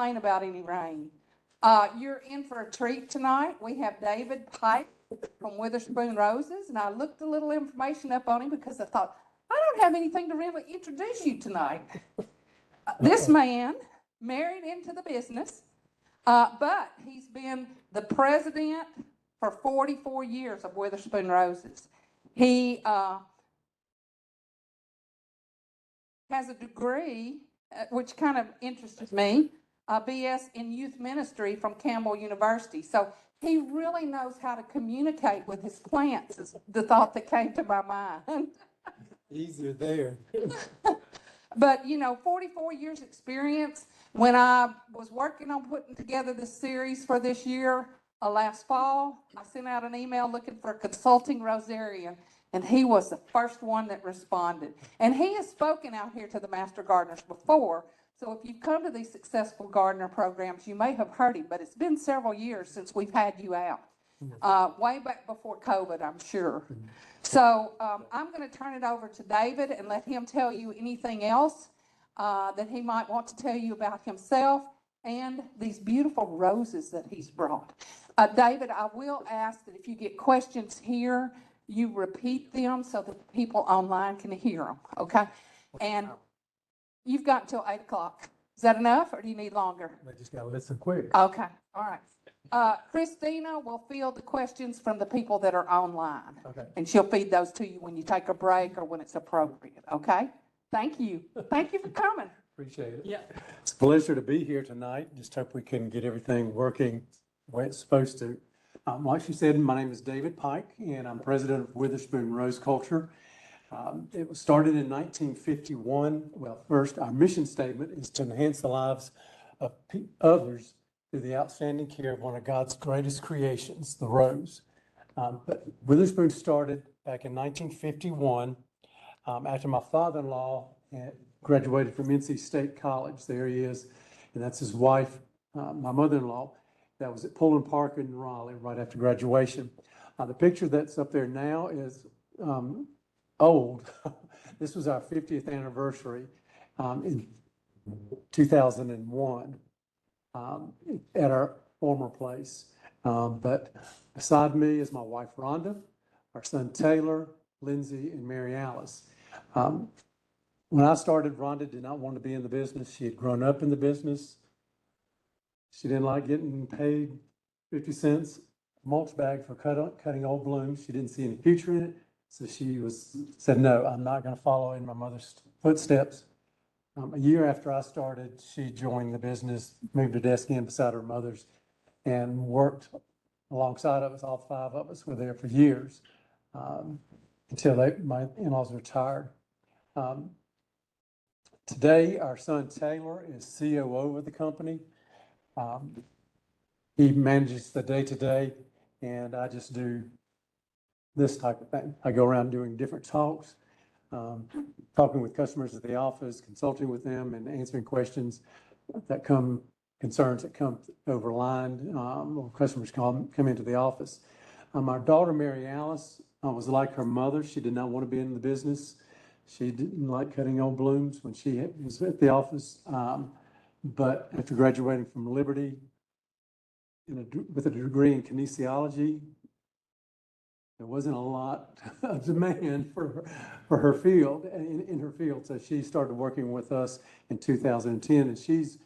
complain about any rain. You're in for a treat tonight. We have David Pike from Witherspoon Roses, and I looked a little information up on him because I thought, I don't have anything to really introduce you tonight. This man married into the business, but he's been the president for 44 years of Witherspoon Roses. He has a degree, which kind of interests me, a BS in youth ministry from Campbell University. So he really knows how to communicate with his plants, is the thought that came to my mind. Easier there. But, 44 years experience. When I was working on putting together this series for this year, last fall, I sent out an email looking for a consulting Rosarian, and he was the first one that responded. And he has spoken out here to the Master Gardeners before, so if you've come to these successful gardener programs, you may have heard him, but it's been several years since we've had you out. Way back before COVID, I'm sure. So I'm going to turn it over to David and let him tell you anything else that he might want to tell you about himself and these beautiful roses that he's brought. David, I will ask that if you get questions here, you repeat them so that people online can hear them, okay? And you've got until 8 o'clock. Is that enough, or do you need longer? I just got to listen quick. Okay, all right. Christina will field the questions from the people that are online. Okay. And she'll feed those to you when you take a break or when it's appropriate, okay? Thank you. Thank you for coming. Appreciate it. Yeah. It's a pleasure to be here tonight. Just hope we can get everything working the way it's supposed to. Like she said, my name is David Pike, and I'm president of Witherspoon Rose Culture. It was started in 1951. Well, first, our mission statement is to enhance the lives of others through the outstanding care of one of God's greatest creations, the rose. But Witherspoon started back in 1951 after my father-in-law graduated from NC State College. There he is, and that's his wife, my mother-in-law. That was at Pullman Park in Raleigh right after graduation. The picture that's up there now is old. This was our 50th anniversary in 2001 at our former place. But beside me is my wife, Rhonda, our son, Taylor, Lindsay, and Mary Alice. When I started, Rhonda did not want to be in the business. She had grown up in the business. She didn't like getting paid 50 cents a mulch bag for cutting old blooms. She didn't see any future in it. So she said, no, I'm not going to follow in my mother's footsteps. A year after I started, she joined the business, moved her desk in beside her mother's, and worked alongside of us. All 5 of us were there for years until my in-laws retired. Today, our son Taylor is COO of the company. He manages the day-to-day, and I just do this type of thing. I go around doing different talks, talking with customers at the office, consulting with them, and answering questions that concerns that come over line, or customers come into the office. Our daughter, Mary Alice, was like her mother. She did not want to be in the business. She didn't like cutting old blooms when she was at the office. But after graduating from Liberty with a degree in kinesiology, there wasn't a lot of demand for her field, in her field. So she started working with us in 2010, and she's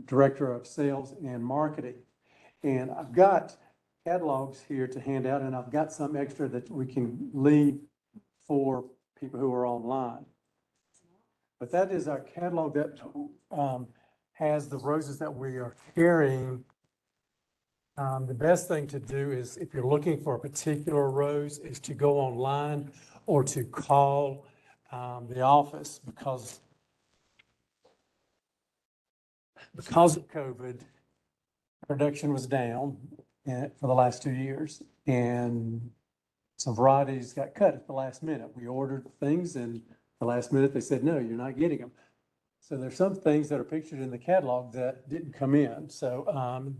director of sales and marketing. And I've got catalogs here to hand out, and I've got some extra that we can leave for people who are online. But that is our catalog that has the roses that we are carrying. The best thing to do is, if you're looking for a particular rose, is to go online or to call the office, because of COVID, production was down for the last 2 years, and some varieties got cut at the last minute. We ordered things, and the last minute they said, no, you're not getting them. So there's some things that are pictured in the catalog that didn't come in. So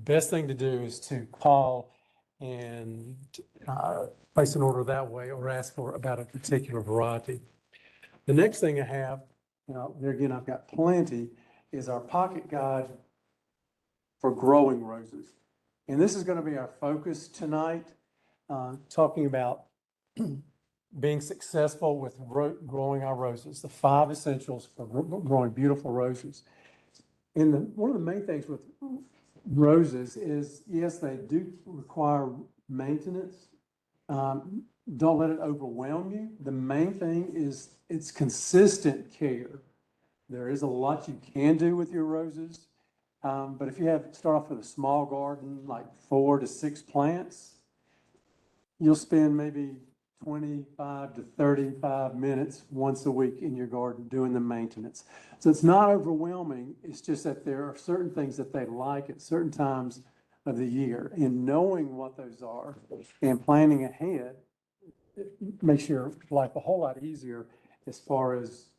best thing to do is to call and place an order that way, or ask for about a particular variety. The next thing I have, there again, I've got plenty, is our pocket guide for growing roses. And this is going to be our focus tonight, talking about being successful with growing our roses, the 5 essentials for growing beautiful roses. And one of the main things with roses is, yes, they do require maintenance. Don't let it overwhelm you. The main thing is it's consistent care. There is a lot you can do with your roses. But if you start off with a small garden, like 4 to 6 plants, you'll spend maybe 25 to 35 minutes once a week in your garden doing the maintenance. So it's not overwhelming. It's just that there are certain things that they like at certain times of the year. And knowing what those are and planning ahead, it makes your life a whole lot easier as far as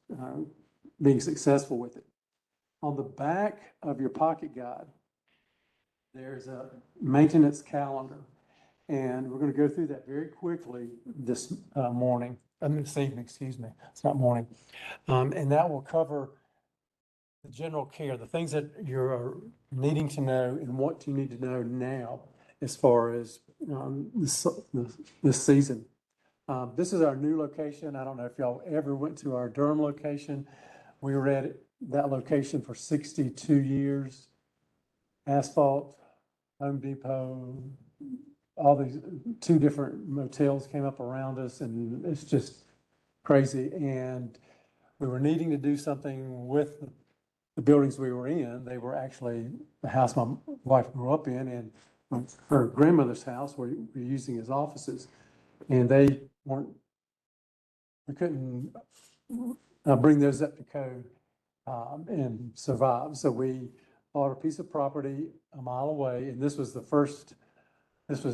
being successful with it. On the back of your pocket guide, there's a maintenance calendar. And we're going to go through that very quickly this this evening, excuse me. It's not morning. And that will cover the general care, the things that you're needing to know and what you need to know now as far as this season. This is our new location. I don't know if y'all ever went to our Durham location. We were at that location for 62 years. Asphalt, Home Depot, all these 2 different motels came up around us, and it's just crazy. And we were needing to do something with the buildings we were in. They were actually the house my wife grew up in, and her grandmother's house we were using as offices. And we couldn't bring those up to code and survive. So we bought a piece of property a mile away, and this was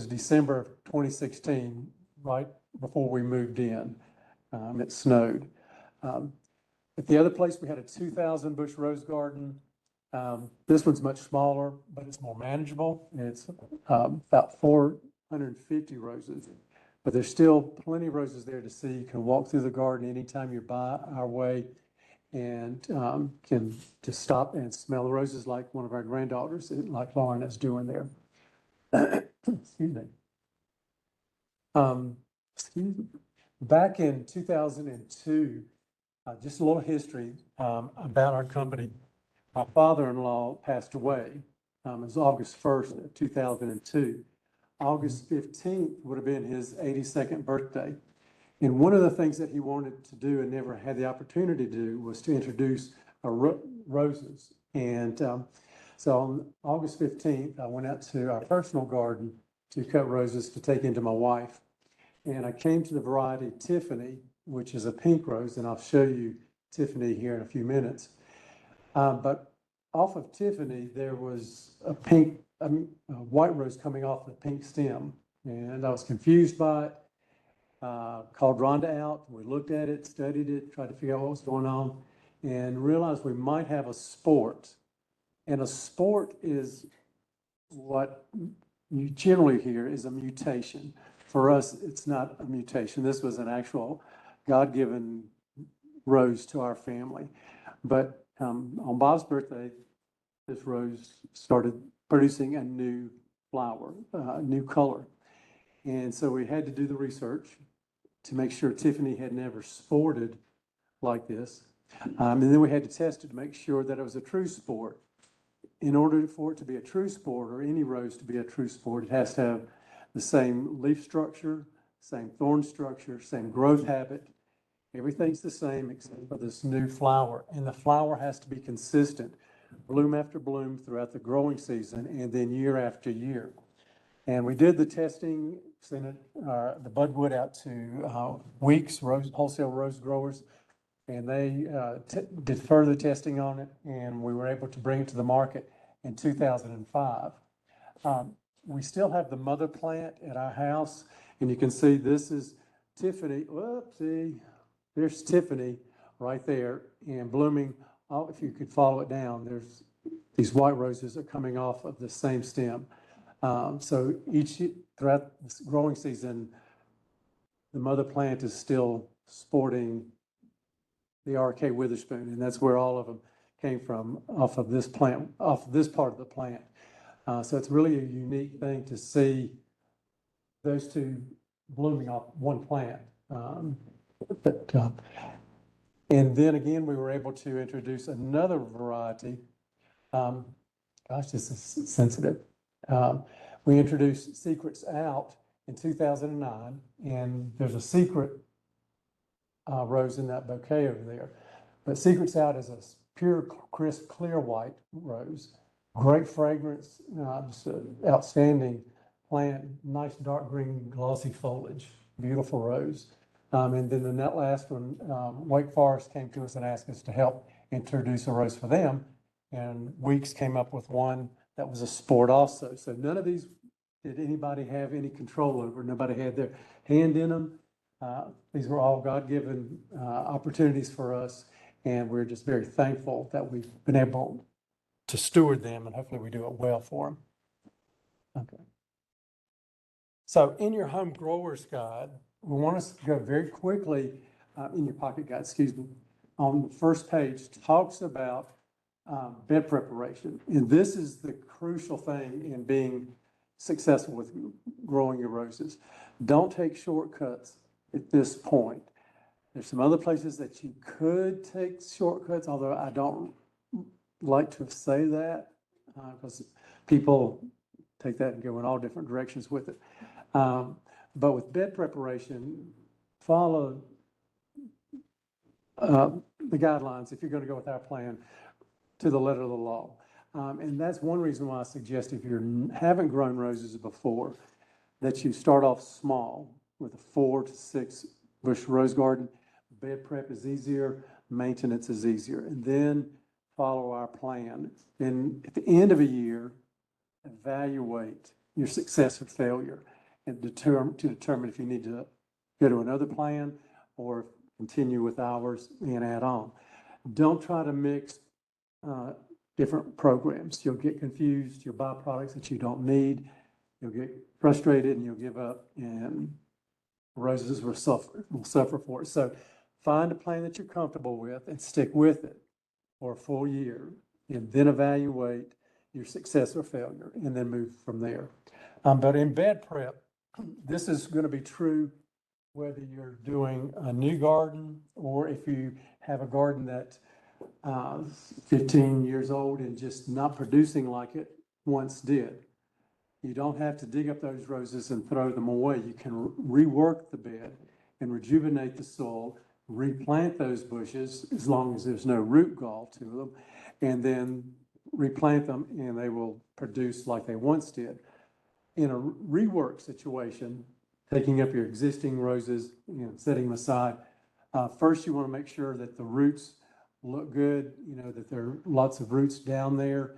December of 2016, right before we moved in. It snowed. At the other place, we had a 2,000 bush rose garden. This one's much smaller, but it's more manageable. It's about 450 roses, but there's still plenty of roses there to see. You can walk through the garden anytime you're by our way, and can just stop and smell the roses like one of our granddaughters, like Lauren, is doing there. Excuse me. Back in 2002, just a little history about our company. My father-in-law passed away. It was August 1st of 2002. August 15th would have been his 82nd birthday. And one of the things that he wanted to do and never had the opportunity to do was to introduce roses. And so on August 15th, I went out to our personal garden to cut roses to take into my wife. And I came to the variety Tiffany, which is a pink rose, and I'll show you Tiffany here in a few minutes. But off of Tiffany, there was a white rose coming off the pink stem. And I was confused by it, called Rhonda out. We looked at it, studied it, tried to figure out what was going on, and realized we might have a sport. And a sport is what you generally hear is a mutation. For us, it's not a mutation. This was an actual God-given rose to our family. But on Bob's birthday, this rose started producing a new flower, a new color. And so we had to do the research to make sure Tiffany had never sported like this. And then we had to test it to make sure that it was a true sport. In order for it to be a true sport, or any rose to be a true sport, it has to have the same leaf structure, same thorn structure, same growth habit. Everything's the same except for this new flower. And the flower has to be consistent, bloom after bloom throughout the growing season, and then year after year. And we did the testing, sent the budwood out to Weeks wholesale rose growers, and they did further testing on it, and we were able to bring it to the market in 2005. We still have the mother plant at our house, and you can see this is Tiffany. Whoopsie, there's Tiffany right there, and blooming. If you could follow it down, there's these white roses are coming off of the same stem. So throughout this growing season, the mother plant is still sporting the RK Witherspoon, and that's where all of them came from, off of this plant, off of this part of the plant. So it's really a unique thing to see those two blooming off one plant. But, and then again, we were able to introduce another variety. Gosh, this is sensitive. We introduced Secrets Out in 2009, and there's a secret rose in that bouquet over there. But Secrets Out is a pure, crisp, clear white rose. Great fragrance, just an outstanding plant, nice dark green glossy foliage, beautiful rose. And then the net last one, Wake Forest came to us and asked us to help introduce a rose for them. And Weeks came up with one that was a sport also. So none of these did anybody have any control over. Nobody had their hand in them. These were all God-given opportunities for us. And we're just very thankful that we've been able to steward them, and hopefully we do it well for them. Okay. So in your home grower's guide, we want us to go very quickly, in your pocket guide, excuse me, on the first page, talks about bed preparation. And this is the crucial thing in being successful with growing your roses. Don't take shortcuts at this point. There's some other places that you could take shortcuts, although I don't like to say that because people take that and go in all different directions with it. But with bed preparation, follow the guidelines if you're going to go with our plan to the letter of the law. And that's one reason why I suggest if you haven't grown roses before, that you start off small with a 4 to 6 bush rose garden. Bed prep is easier, maintenance is easier, and then follow our plan. And at the end of a year, evaluate your success or failure and determine if you need to go to another plan or continue with ours and add on. Don't try to mix different programs. You'll get confused. You'll buy products that you don't need. You'll get frustrated and you'll give up, and roses will suffer for it. So find a plan that you're comfortable with and stick with it for a full year, and then evaluate your success or failure, and then move from there. But in bed prep, this is going to be true whether you're doing a new garden or if you have a garden that's 15 years old and just not producing like it once did. You don't have to dig up those roses and throw them away. You can rework the bed and rejuvenate the soil, replant those bushes as long as there's no root gall to them, and then replant them and they will produce like they once did. In a rework situation, taking up your existing roses and setting them aside, first you want to make sure that the roots look good, that there are lots of roots down there.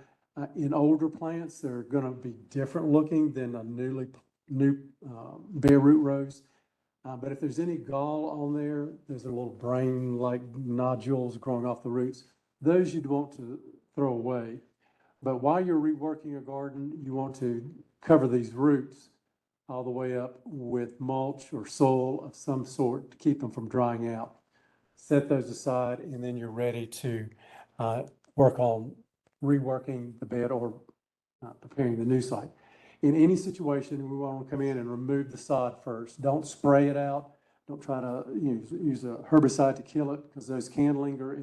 In older plants, they're going to be different looking than a new bare root rose. But if there's any gall on there, there's a little brain-like nodules growing off the roots. Those you'd want to throw away. But while you're reworking a garden, you want to cover these roots all the way up with mulch or soil of some sort to keep them from drying out. Set those aside, and then you're ready to work on reworking the bed or preparing the new site. In any situation, we want to come in and remove the sod first. Don't spray it out. Don't try to use a herbicide to kill it, because those can linger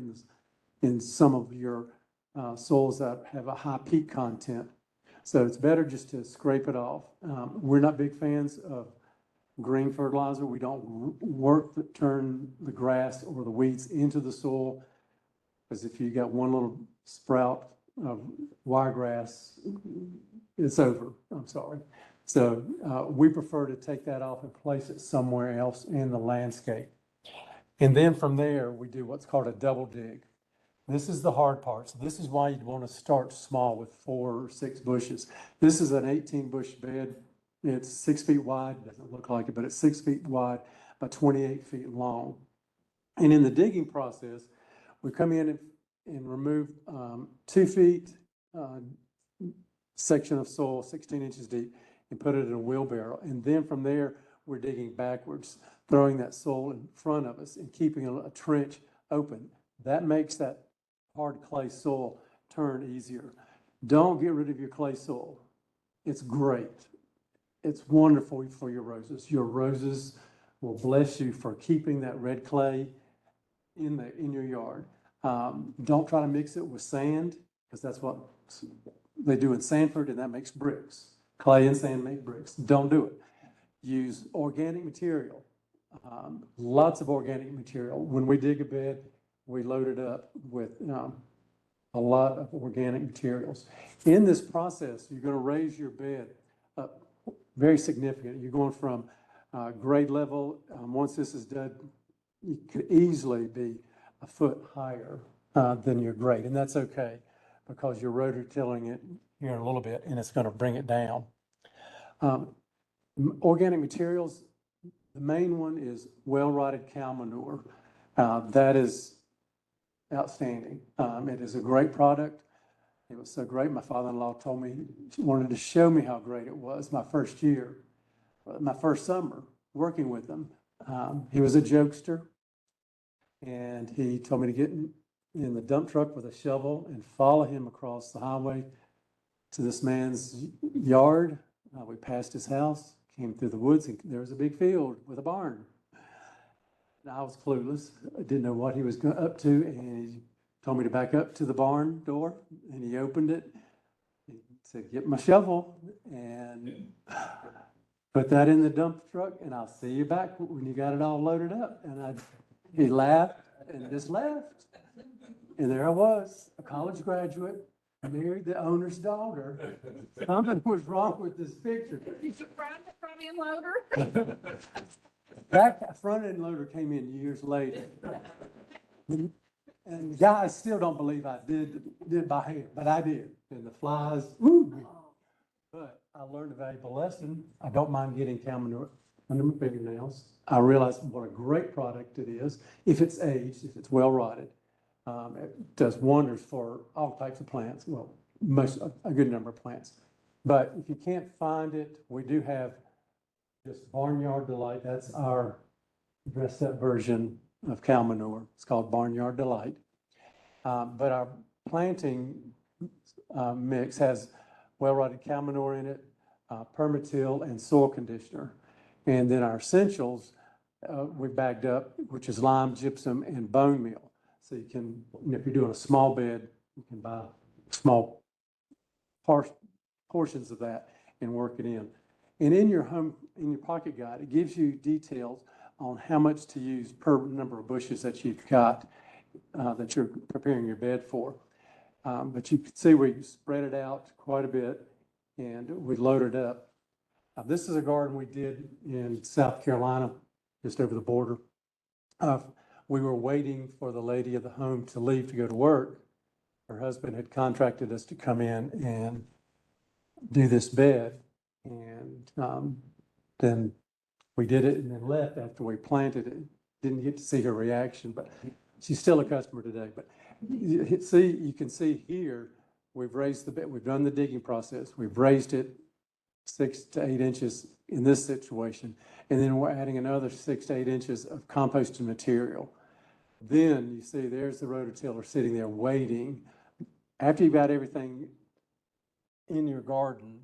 in some of your soils that have a high peat content. So it's better just to scrape it off. We're not big fans of green fertilizer. We don't turn the grass or the weeds into the soil, because if you got one little sprout of wiregrass, it's over. I'm sorry. So we prefer to take that off and place it somewhere else in the landscape. And then from there, we do what's called a double dig. This is the hard part. So this is why you'd want to start small with 4 or 6 bushes. This is an 18 bush bed. It's 6 feet wide. Doesn't look like it, but it's 6 feet wide by 28 feet long. And in the digging process, we come in and remove 2 feet section of soil, 16 inches deep, and put it in a wheelbarrow. And then from there, we're digging backwards, throwing that soil in front of us and keeping a trench open. That makes that hard clay soil turn easier. Don't get rid of your clay soil. It's great. It's wonderful for your roses. Your roses will bless you for keeping that red clay in your yard. Don't try to mix it with sand, because that's what they do in Sanford, and that makes bricks. Clay and sand make bricks. Don't do it. Use organic material. Lots of organic material. When we dig a bed, we load it up with a lot of organic materials. In this process, you're going to raise your bed up very significant. You're going from grade level. Once this is done, you could easily be a foot higher than your grade, and that's okay because you're rototilling it here in a little bit, and it's going to bring it down. Organic materials, the main one is well-rotted cow manure. That is outstanding. It is a great product. It was so great. My father-in-law told me, he wanted to show me how great it was my first year, my first summer working with them. He was a jokester, and he told me to get in the dump truck with a shovel and follow him across the highway to this man's yard. We passed his house, came through the woods, and there was a big field with a barn. And I was clueless. I didn't know what he was up to, and he told me to back up to the barn door, and he opened it. He said, "Get my shovel and put that in the dump truck, and I'll see you back when you got it all loaded up." And he laughed and just left. And there I was, a college graduate, married the owner's daughter. Something was wrong with this picture. You surprised the front end loader? That front end loader came in years later. And guys still don't believe I did by hand, but I did. And the flies, woo. But I learned a valuable lesson. I don't mind getting cow manure under my fingernails. I realized what a great product it is if it's aged, if it's well rotted. It does wonders for all types of plants. Well, a good number of plants. But if you can't find it, we do have this Barnyard Delight. That's our dressed up version of cow manure. It's called Barnyard Delight. But our planting mix has well-rotted cow manure in it, permatil, and soil conditioner. And then our essentials we bagged up, which is lime, gypsum, and bone meal. So you can, if you're doing a small bed, you can buy small portions of that and work it in. And in your pocket guide, it gives you details on how much to use per number of bushes that you've got that you're preparing your bed for. But you can see we spread it out quite a bit and we loaded up. This is a garden we did in South Carolina, just over the border. We were waiting for the lady of the home to leave to go to work. Her husband had contracted us to come in and do this bed. And then we did it and then left after we planted it. Didn't get to see her reaction, but she's still a customer today. But you can see here, we've raised the bed, we've done the digging process. We've raised it 6 to 8 inches in this situation. And then we're adding another 6 to 8 inches of composted material. Then you see there's the rototiller sitting there waiting. After you've got everything in your garden,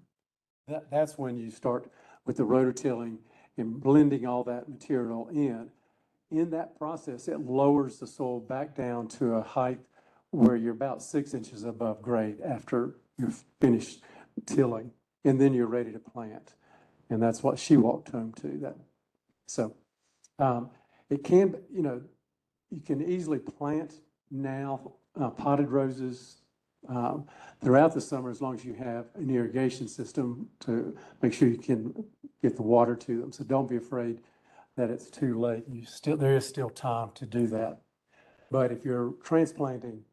that's when you start with the rototilling and blending all that material in. In that process, it lowers the soil back down to a height where you're about 6 inches above grade after you've finished tilling. And then you're ready to plant. And that's what she walked home to. So it can, you can easily plant now potted roses throughout the summer as long as you have an irrigation system to make sure you can get the water to them. So don't be afraid that it's too late. There is still time to do that. But if you're transplanting,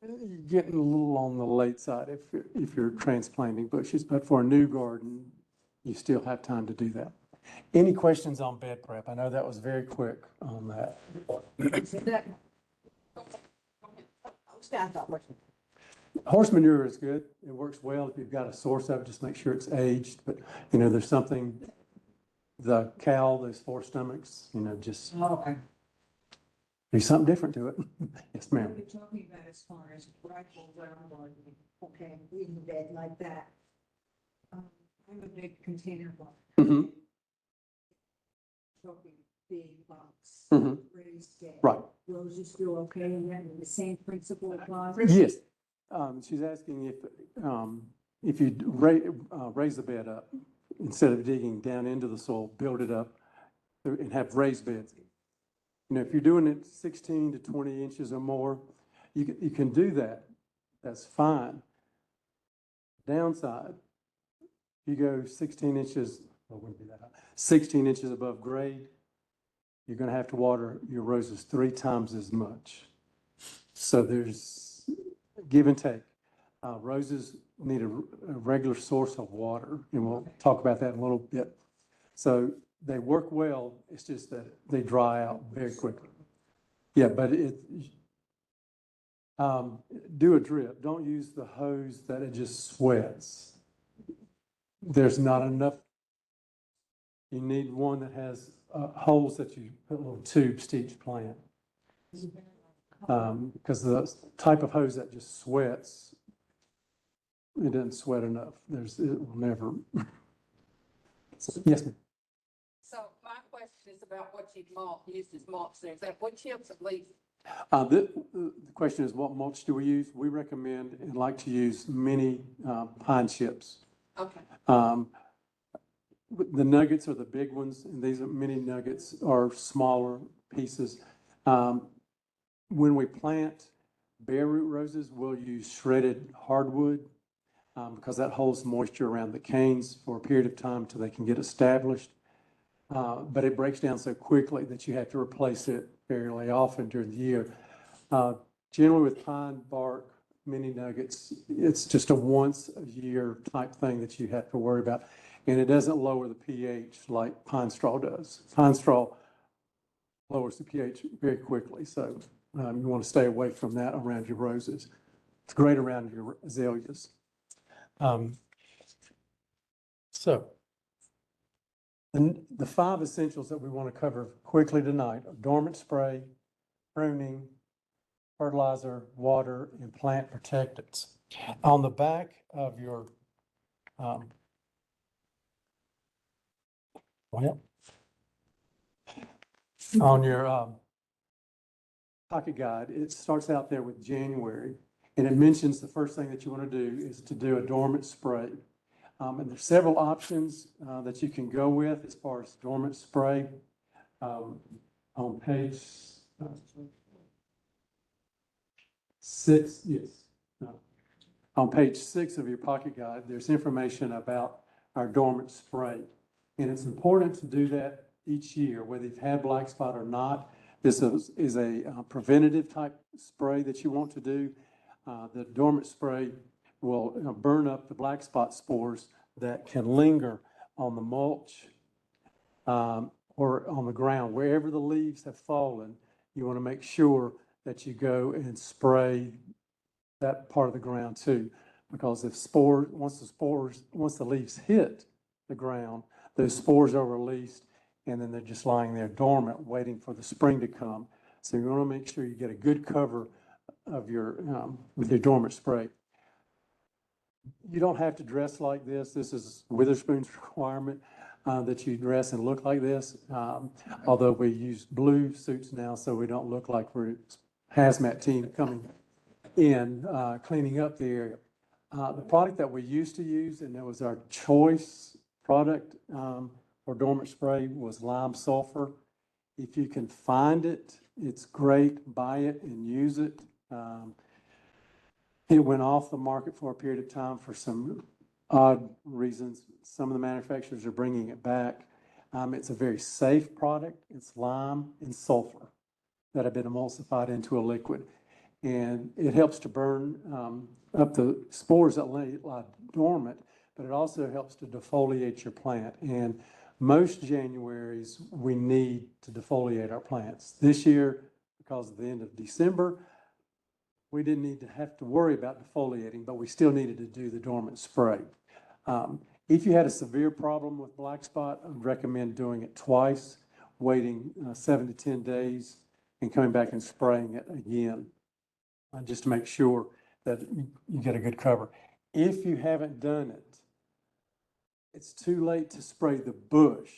you're getting a little on the late side if you're transplanting bushes. But for a new garden, you still have time to do that. Any questions on bed prep? I know that was very quick on that. Horse manure is good. It works well if you've got a source of it. Just make sure it's aged. But there's something. The cow, those 4 stomachs. Just. Okay. do something different to it. Yes, What ma'am. are we talking about as far as rifle ground gardening? Okay, in the bed like that. I'm a big container box, Mhm, talking big box, mhm. raised bed. Right. Those are still okay, and then the same principle applies? Yes. She's asking if you raise the bed up, instead of digging down into the soil, build it up and have raised beds. You know, if you're doing it 16 to 20 inches or more, you can do that. That's fine. Downside, you go 16 inches, well, it wouldn't be that high, 16 inches above grade, you're going to have to water your roses 3 times as much. So there's give and take. Roses need a regular source of water, and we'll talk about that in a little bit. So they work well, it's just that they dry out very quickly. Yeah, but do a drip. Don't use the hose that it just sweats. There's not enough. You need one that has holes that you put little tubes to each plant. Because the type of hose that just sweats, it doesn't sweat enough. It will never. Yes, ma'am. So my question is about what you've used as mulch there. Is that wood chips at least? The question is, what mulch do we use? We recommend and like to use mini pine chips. Okay. The nuggets are the big ones, and these mini nuggets are smaller pieces. When we plant bare root roses, we'll use shredded hardwood because that holds moisture around the canes for a period of time until they can get established. But it breaks down so quickly that you have to replace it fairly often during the year. Generally with pine bark, mini nuggets, it's just a once a year type thing that you have to worry about. And it doesn't lower the pH like pine straw does. Pine straw lowers the pH very quickly. So you want to stay away from that around your roses. It's great around your azaleas. So the 5 essentials that we want to cover quickly tonight are dormant spray, pruning, fertilizer, water, and plant protectants. On the back of your on your pocket guide, it starts out there with January, and it mentions the first thing that you want to do is to do a dormant spray. And there's several options that you can go with as far as dormant spray. On page 6, yes. On page 6 of your pocket guide, there's information about our dormant spray. And it's important to do that each year, whether you've had black spot or not. This is a preventative type spray that you want to do. The dormant spray will burn up the black spot spores that can linger on the mulch or on the ground. Wherever the leaves have fallen, you want to make sure that you go and spray that part of the ground too. Because if once the leaves hit the ground, those spores are released and then they're just lying there dormant, waiting for the spring to come. So you want to make sure you get a good cover of with your dormant spray. You don't have to dress like this. This is Witherspoon's requirement that you dress and look like this. Although we use blue suits now, so we don't look like we're hazmat team coming in, cleaning up the area. The product that we used to use, and that was our choice product for dormant spray, was lime sulfur. If you can find it, it's great. Buy it and use it. It went off the market for a period of time for some odd reasons. Some of the manufacturers are bringing it back. It's a very safe product. It's lime and sulfur that have been emulsified into a liquid. And it helps to burn up the spores that lie dormant, but it also helps to defoliate your plant. And most Januaries, we need to defoliate our plants. This year, because of the end of December, we didn't need to have to worry about defoliating, but we still needed to do the dormant spray. If you had a severe problem with black spot, I would recommend doing it twice, waiting 7 to 10 days and coming back and spraying it again, just to make sure that you get a good cover. If you haven't done it, it's too late to spray the bush,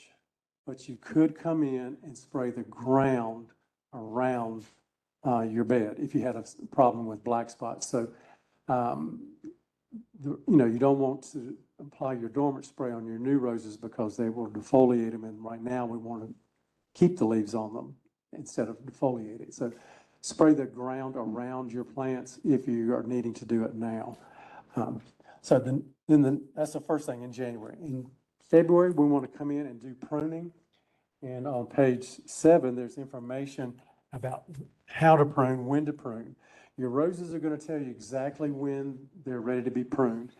but you could come in and spray the ground around your bed if you had a problem with black spots. So, you don't want to apply your dormant spray on your new roses because they will defoliate them. And right now we want to keep the leaves on them instead of defoliating. So spray the ground around your plants if you are needing to do it now. So that's the first thing in January. In February, we want to come in and do pruning. And on page 7, there's information about how to prune, when to prune. Your roses are going to tell you exactly when they're ready to be pruned.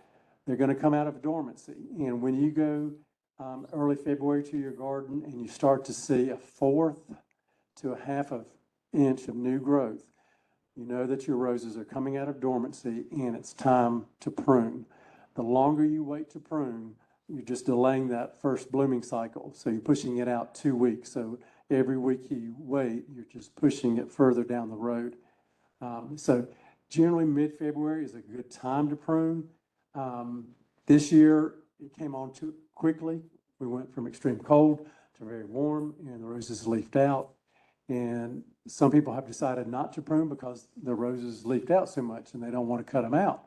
They're going to come out of dormancy. And when you go early February to your garden and you start to see a 1/4 to a 1/2 inch of new growth, you know that your roses are coming out of dormancy and it's time to prune. The longer you wait to prune, you're just delaying that first blooming cycle. So you're pushing it out 2 weeks. So every week you wait, you're just pushing it further down the road. So generally mid-February is a good time to prune. This year it came on too quickly. We went from extreme cold to very warm and the roses leafed out. And some people have decided not to prune because the roses leafed out so much and they don't want to cut them out.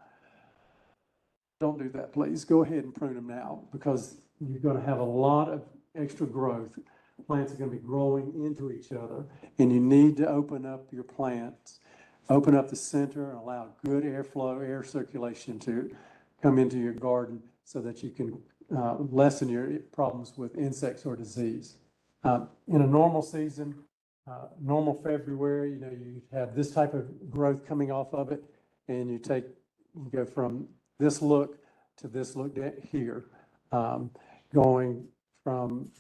Don't do that, please. Go ahead and prune them now because you're going to have a lot of extra growth. Plants are going to be growing into each other, and you need to open up your plants, open up the center and allow good airflow, air circulation to come into your garden so that you can lessen your problems with insects or disease. In a normal season, normal February, you have this type of growth coming off of it, and you go from this look to this look here, going from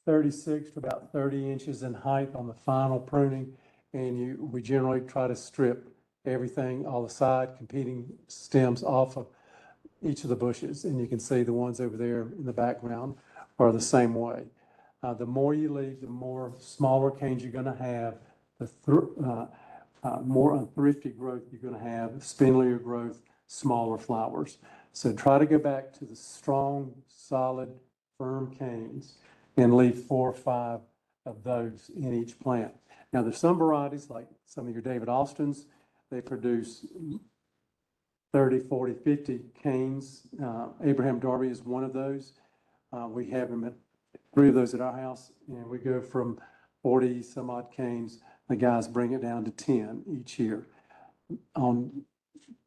36 to about 30 inches in height on the final pruning. And we generally try to strip everything, all the side competing stems off of each of the bushes. And you can see the ones over there in the background are the same way. The more you leave, the more smaller canes you're going to have, the more unthrifty growth you're going to have, spindlier growth, smaller flowers. So try to go back to the strong, solid, firm canes and leave 4 or 5 of those in each plant. Now there's some varieties like some of your David Austins, they produce 30, 40, 50 canes. Abraham Darby is one of those. We have them at 3 of those at our house, and we go from 40 some odd canes. The guys bring it down to 10 each year. On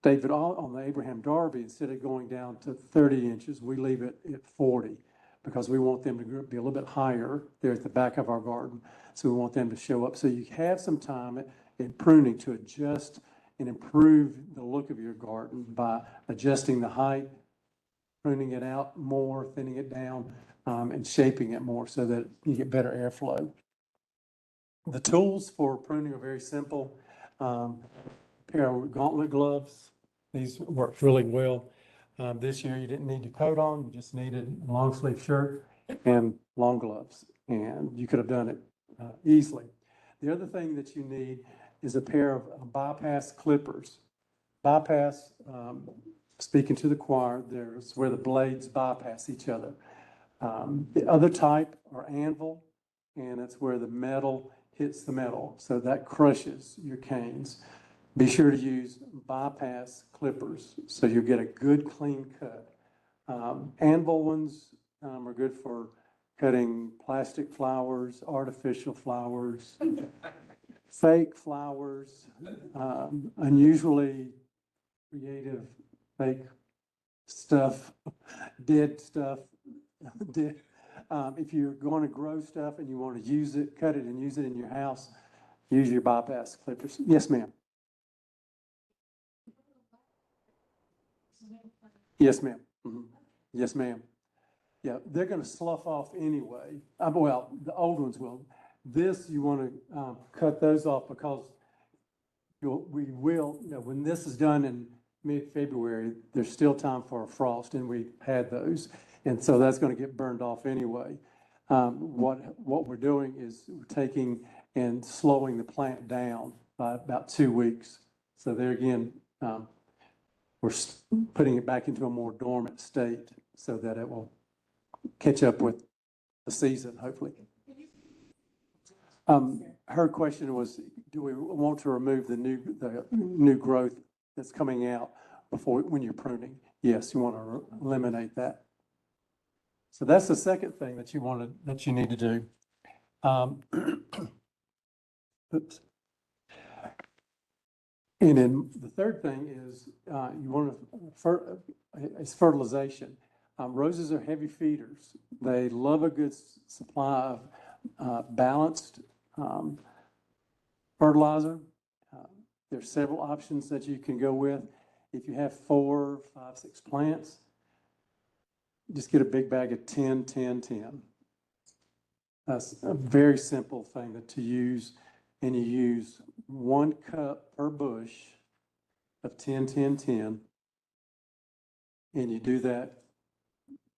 the Abraham Darby, instead of going down to 30 inches, we leave it at 40 because we want them to be a little bit higher there at the back of our garden. So we want them to show up. So you have some time in pruning to adjust and improve the look of your garden by adjusting the height, pruning it out more, thinning it down, and shaping it more so that you get better airflow. The tools for pruning are very simple. Pair of gauntlet gloves. These work really well. This year you didn't need a coat on, you just needed a long sleeve shirt and long gloves. And you could have done it easily. The other thing that you need is a pair of bypass clippers. Bypass, speaking to the choir, there's where the blades bypass each other. The other type are anvil, and it's where the metal hits the metal. So that crushes your canes. Be sure to use bypass clippers so you get a good clean cut. Anvil ones are good for cutting plastic flowers, artificial flowers, fake flowers, unusually creative fake stuff, dead stuff. If you're going to grow stuff and you want to use it, cut it and use it in your house, use your bypass clippers. Yes, ma'am. Yes, ma'am. Mm-hmm. Yes, ma'am. Yeah, they're going to slough off anyway. Well, the old ones will. This, you want to cut those off because when this is done in mid-February, there's still time for a frost, and we had those. And so that's going to get burned off anyway. What we're doing is we're taking and slowing the plant down by about 2 weeks. So there again, we're putting it back into a more dormant state so that it will catch up with the season, hopefully. Her question was, do we want to remove the new growth that's coming out when you're pruning? Yes, you want to eliminate that. So that's the second thing that you need to do. Oops. And then the third thing is you want to it's fertilization. Roses are heavy feeders. They love a good supply of balanced fertilizer. There's several options that you can go with. If you have 4, 5, 6 plants, just get a big bag of 10, 10, 10. That's a very simple thing to use. And you use 1 cup per bush of 10, 10, 10. And you do that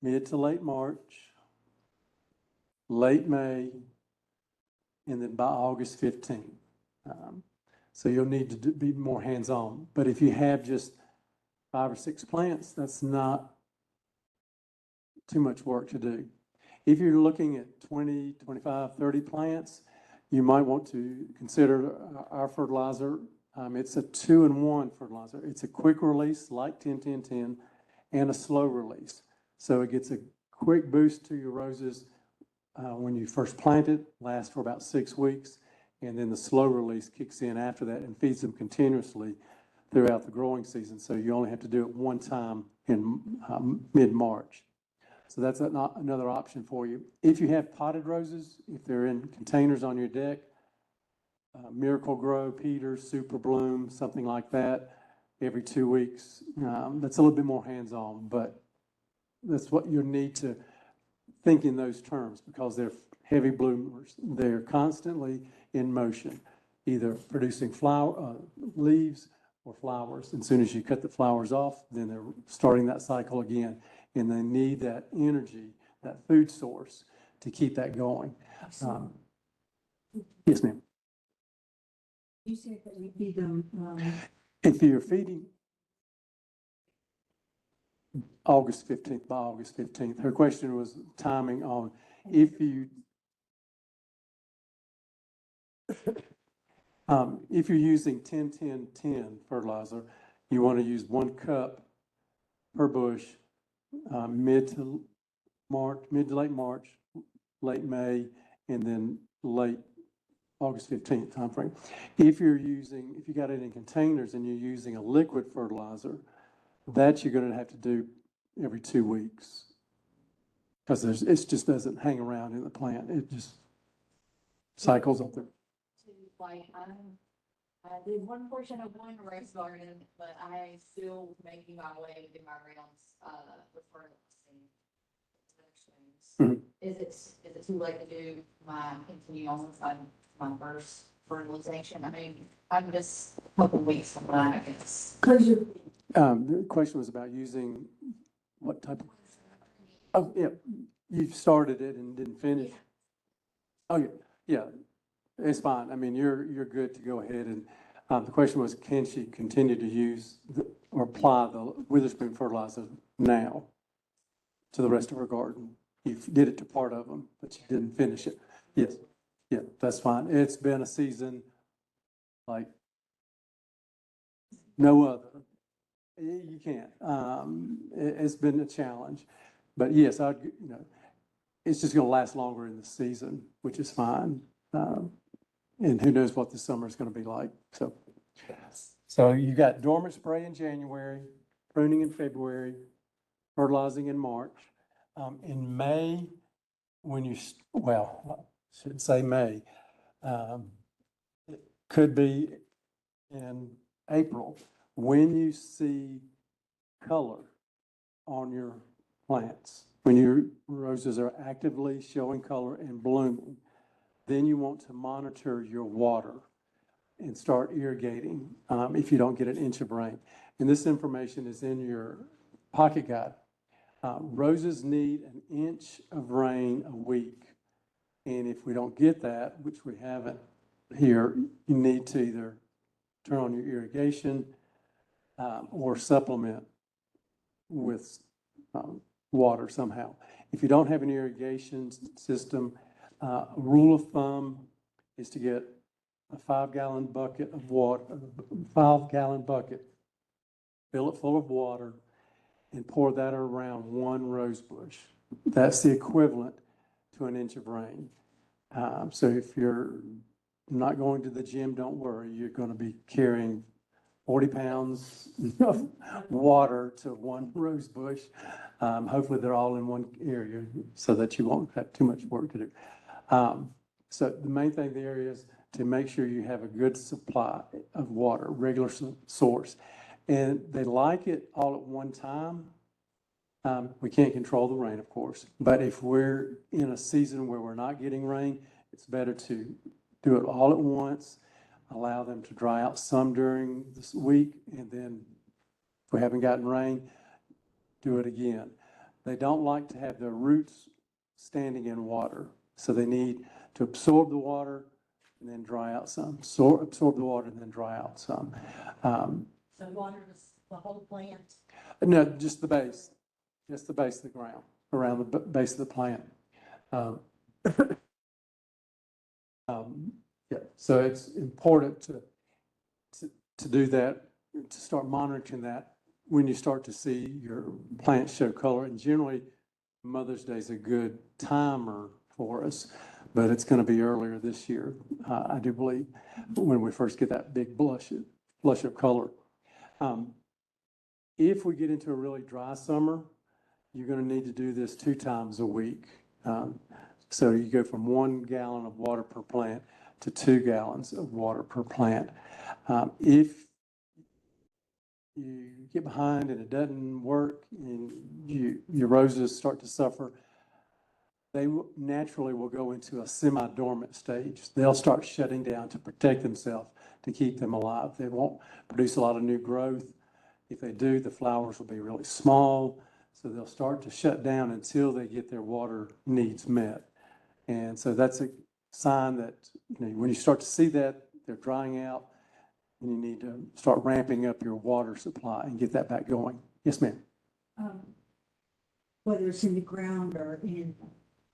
mid to late March, late May, and then by August 15th. So you'll need to be more hands-on. But if you have just 5 or 6 plants, that's not too much work to do. If you're looking at 20, 25, 30 plants, you might want to consider our fertilizer. It's a 2-in-1 fertilizer. It's a quick release like 10, 10, 10 and a slow release. So it gets a quick boost to your roses when you first plant it, lasts for about 6 weeks, and then the slow release kicks in after that and feeds them continuously throughout the growing season. So you only have to do it one time in mid-March. So that's another option for you. If you have potted roses, if they're in containers on your deck, Miracle Grow, Peters, Super Bloom, something like that, every 2 weeks. That's a little bit more hands-on, but that's what you need to think in those terms because they're heavy bloomers. They're constantly in motion, either producing leaves or flowers. As soon as you cut the flowers off, then they're starting that cycle again. And they need that energy, that food source to keep that going. Yes, ma'am. You said that we feed them. If you're feeding August 15th, by August 15th, her question was timing on if you're using 10, 10, 10 fertilizer, you want to use 1 cup per bush mid to late March, late May, and then late August 15th timeframe. If you got it in containers and you're using a liquid fertilizer, that you're going to have to do every 2 weeks because it just doesn't hang around in the plant. It just cycles up there. Like I did one portion of one rose garden, but I still making my way within my rounds with fertilizing. Is it too late to do continue on with my first fertilization? I mean, I'm just a couple weeks from that, I guess. The question was about using what type of? Oh, yeah, you started it and didn't finish. Oh, yeah, it's fine. I mean, you're good to go ahead. And the question was, can she continue to use or apply the Witherspoon fertilizer now to the rest of her garden? You did it to part of them, but you didn't finish it. Yes, yeah, that's fine. It's been a season like no other. You can't. It's been a challenge, but yes, it's just going to last longer in the season, which is fine. And who knows what this summer is going to be like. So you got dormant spray in January, pruning in February, fertilizing in March. In May, I shouldn't say May. It could be in April. When you see color on your plants, when your roses are actively showing color and blooming, then you want to monitor your water and start irrigating if you don't get an inch of rain. And this information is in your pocket guide. Roses need an inch of rain a week. And if we don't get that, which we haven't here, you need to either turn on your irrigation or supplement with water somehow. If you don't have an irrigation system, a rule of thumb is to get a 5-gallon bucket of water, 5-gallon bucket, fill it full of water, and pour that around one rose bush. That's the equivalent to an inch of rain. So if you're not going to the gym, don't worry. You're going to be carrying 40 pounds of water to one rose bush. Hopefully they're all in one area so that you won't have too much work to do. So the main thing there is to make sure you have a good supply of water, regular source. And they like it all at one time. We can't control the rain, of course, but if we're in a season where we're not getting rain, it's better to do it all at once, allow them to dry out some during this week, and then if we haven't gotten rain, do it again. They don't like to have their roots standing in water, so they need to absorb the water and then dry out some. So absorb the water and then dry out some. So water the whole plant? No, just the base. Just the base of the ground, around the base of the plant. Yeah, so it's important to do that, to start monitoring that when you start to see your plants show color. And generally, Mother's Day is a good timer for us, but it's going to be earlier this year, I do believe, when we first get that big blush of color. If we get into a really dry summer, you're going to need to do this 2 times a week. So you go from 1 gallon of water per plant to 2 gallons of water per plant. If you get behind and it doesn't work and your roses start to suffer, they naturally will go into a semi-dormant stage. They'll start shutting down to protect themselves, to keep them alive. They won't produce a lot of new growth. If they do, the flowers will be really small. So they'll start to shut down until they get their water needs met. And so that's a sign that, when you start to see that they're drying out, and you need to start ramping up your water supply and get that back going. Yes, ma'am. Whether it's in the ground or in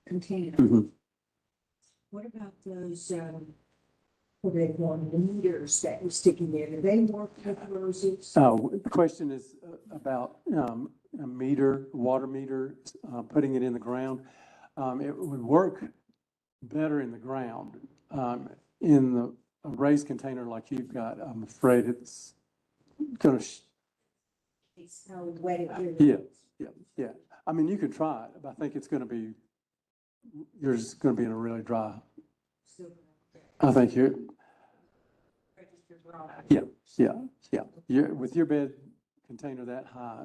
container. Mm-hmm. What about those, what do they call them, the meters that were sticking there? Do they work with roses? The question is about a meter, water meter, putting it in the ground. It would work better in the ground. In the a raised container like you've got, I'm afraid it's going to. It's how wet it really Yeah, is. yeah. I mean, you can try it, but I think it's going to be, yours is going to be in a really dry. So, I think you're, registered wrong. yeah. With your bed container that high,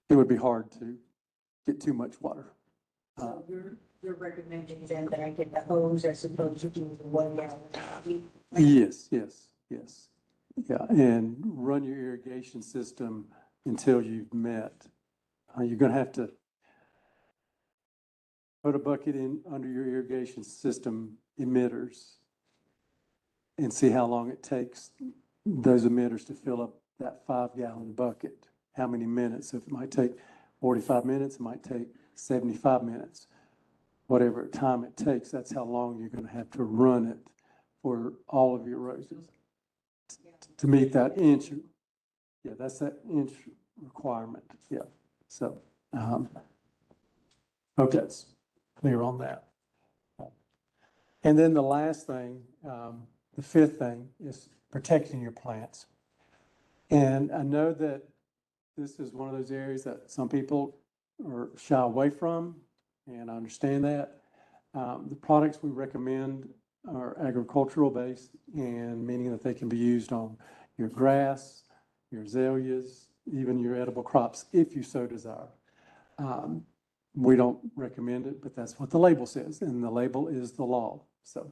it would be hard to get too much water. So you're recommending then that I get the hose as opposed to doing the 1 gallon? Yes. Yeah, and run your irrigation system until you've met. You're going to have to put a bucket in under your irrigation system emitters and see how long it takes those emitters to fill up that 5-gallon bucket. How many minutes? If it might take 45 minutes, it might take 75 minutes. Whatever time it takes, that's how long you're going to have to run it for all of your roses to meet that inch. Yeah, that's that inch requirement. Yeah. So, hope that's clear on that. And then the last thing, the 5th thing is protecting your plants. And I know that this is one of those areas that some people are shy away from, and I understand that. The products we recommend are agricultural based, and meaning that they can be used on your grass, your azaleas, even your edible crops, if you so desire. We don't recommend it, but that's what the label says, and the label is the law. So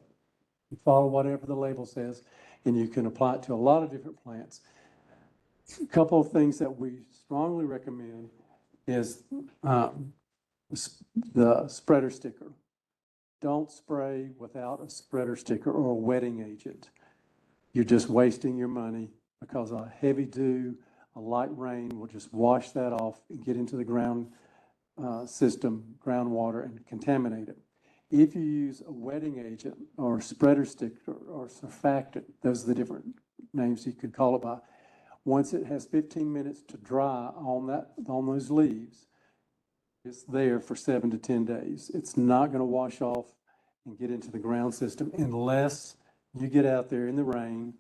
you follow whatever the label says, and you can apply it to a lot of different plants. A couple of things that we strongly recommend is the spreader sticker. don't spray without a spreader sticker or a wetting agent. You're just wasting your money because a heavy dew, a light rain will just wash that off and get into the ground system, groundwater, and contaminate it. If you use a wetting agent or a spreader sticker or surfactant, those are the different names you could call it by. Once it has 15 minutes to dry on those leaves, it's there for 7 to 10 days. It's not going to wash off and get into the ground system unless you get out there in the rain.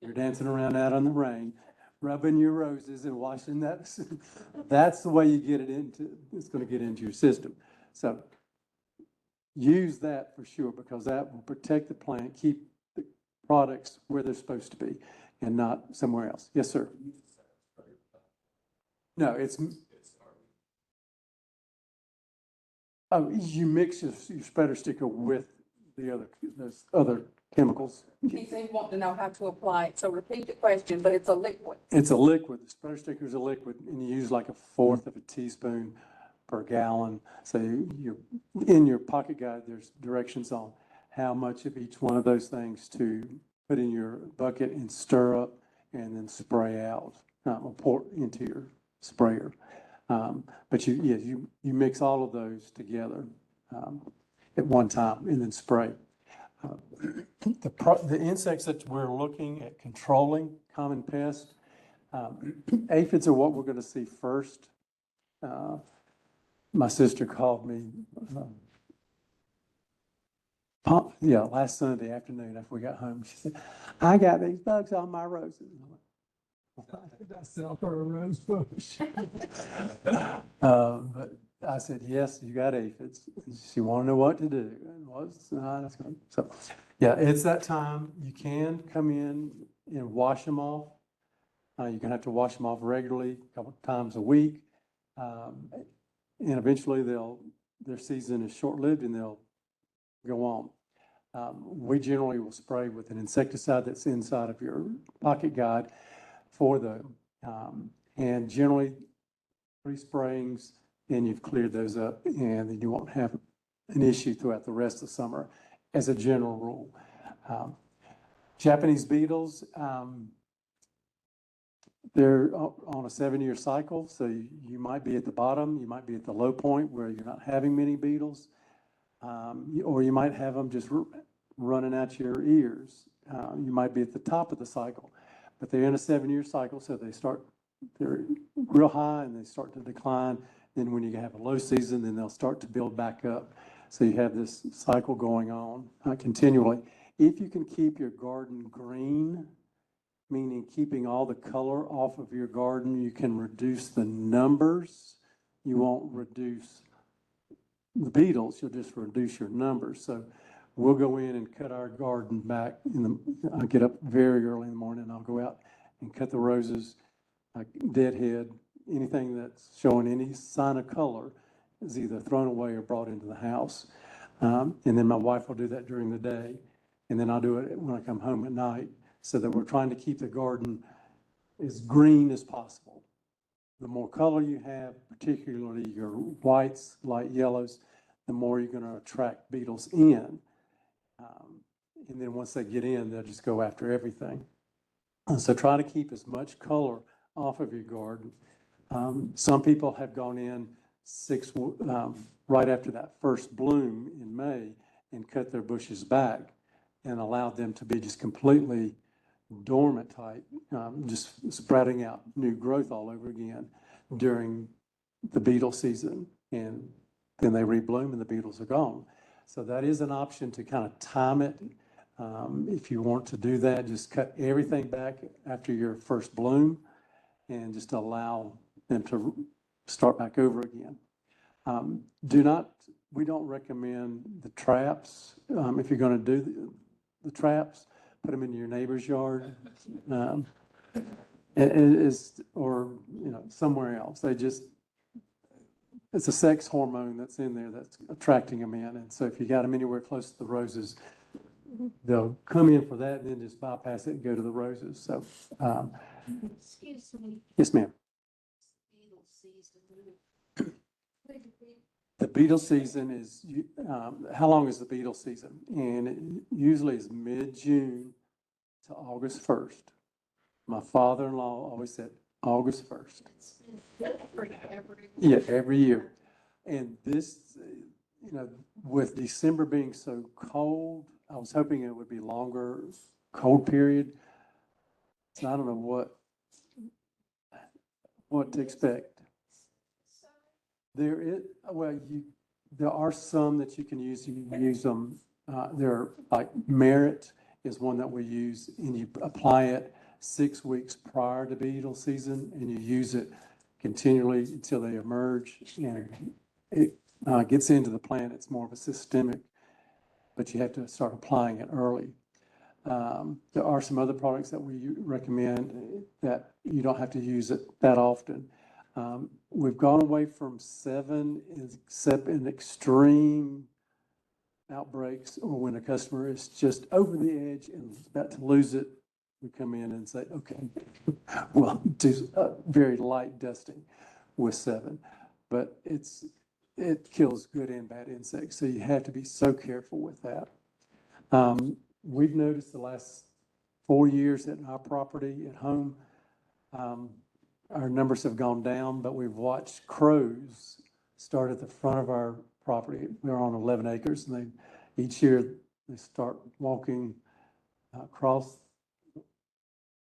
You're dancing around out in the rain, rubbing your roses and washing that. That's the way you get it into, it's going to get into your system. So use that for sure, because that will protect the plant, keep the products where they're supposed to be and not somewhere else. Yes, sir. No, you mix your spreader sticker with those other chemicals. He said he wanted to know how to apply it, so repeat the question, but it's a liquid. It's a liquid. The spreader sticker is a liquid, and you use like 1/4 of a teaspoon per gallon. So you in your pocket guide, there's directions on how much of each one of those things to put in your bucket and stir up and then spray out, or pour into your sprayer. But you mix all of those together at one time and then spray. The insects that we're looking at controlling, common pests, aphids are what we're going to see first. My sister called me, last Sunday afternoon after we got home. She said, "I got these bugs on my roses." I sell for a rose bush. But I said, "Yes, you got aphids." She wanted to know what to do. So, yeah, it's that time. You can come in and wash them off. You're gonna have to wash them off regularly, a couple times a week. And eventually their season is short-lived and they'll go on. We generally will spray with an insecticide that's inside of your pocket guide for them. And generally 3 sprayings, and you've cleared those up, and then you won't have an issue throughout the rest of the summer as a general rule. Japanese beetles, they're on a 7-year cycle, so you might be at the bottom, you might be at the low point where you're not having many beetles, or you might have them just running out your ears. You might be at the top of the cycle, but they're in a 7-year cycle, so they're real high and they start to decline. Then when you have a low season, then they'll start to build back up. So you have this cycle going on continually. If you can keep your garden green, meaning keeping all the color off of your garden, you can reduce the numbers. You won't reduce the beetles, you'll just reduce your numbers. So we'll go in and cut our garden back. I get up very early in the morning, and I'll go out and cut the roses, like deadhead, anything that's showing any sign of color is either thrown away or brought into the house. And then my wife will do that during the day. And then I'll do it when I come home at night, so that we're trying to keep the garden as green as possible. The more color you have, particularly your whites, light yellows, the more you're going to attract beetles in. And then once they get in, they'll just go after everything. So try to keep as much color off of your garden. Some people have gone in right after that first bloom in May and cut their bushes back and allowed them to be just completely dormant type, just sprouting out new growth all over again during the beetle season. And then they rebloom and the beetles are gone. So that is an option to kind of time it. If you want to do that, just cut everything back after your first bloom and just allow them to start back over again. We don't recommend the traps. If you're going to do the traps, put them in your neighbor's yard, or somewhere else. It's a sex hormone that's in there that's attracting them in. And so if you got them anywhere close to the roses, they'll come in for that and then just bypass it and go to the roses. So, Excuse me. yes, ma'am. Beetle season. The beetle season is, how long is the beetle season? And it usually is mid-June to August 1st. My father-in-law always said August 1st. Yeah, every year. And this, with December being so cold, I was hoping it would be longer, cold period. So I don't know what to expect. There is, well, there are some that you can use. You can use them. They're like Merit is one that we use, and you apply it 6 weeks prior to beetle season, and you use it continually until they emerge, and it gets into the plant. It's more of a systemic, but you have to start applying it early. There are some other products that we recommend that you don't have to use it that often. We've gone away from 7, except in extreme outbreaks or when a customer is just over the edge and is about to lose it. We come in and say, okay, we'll do very light dusting with 7, but it kills good and bad insects. So you have to be so careful with that. We've noticed the last 4 years at our property at home, our numbers have gone down, but we've watched crows start at the front of our property. We're on 11 acres, and each year they start walking across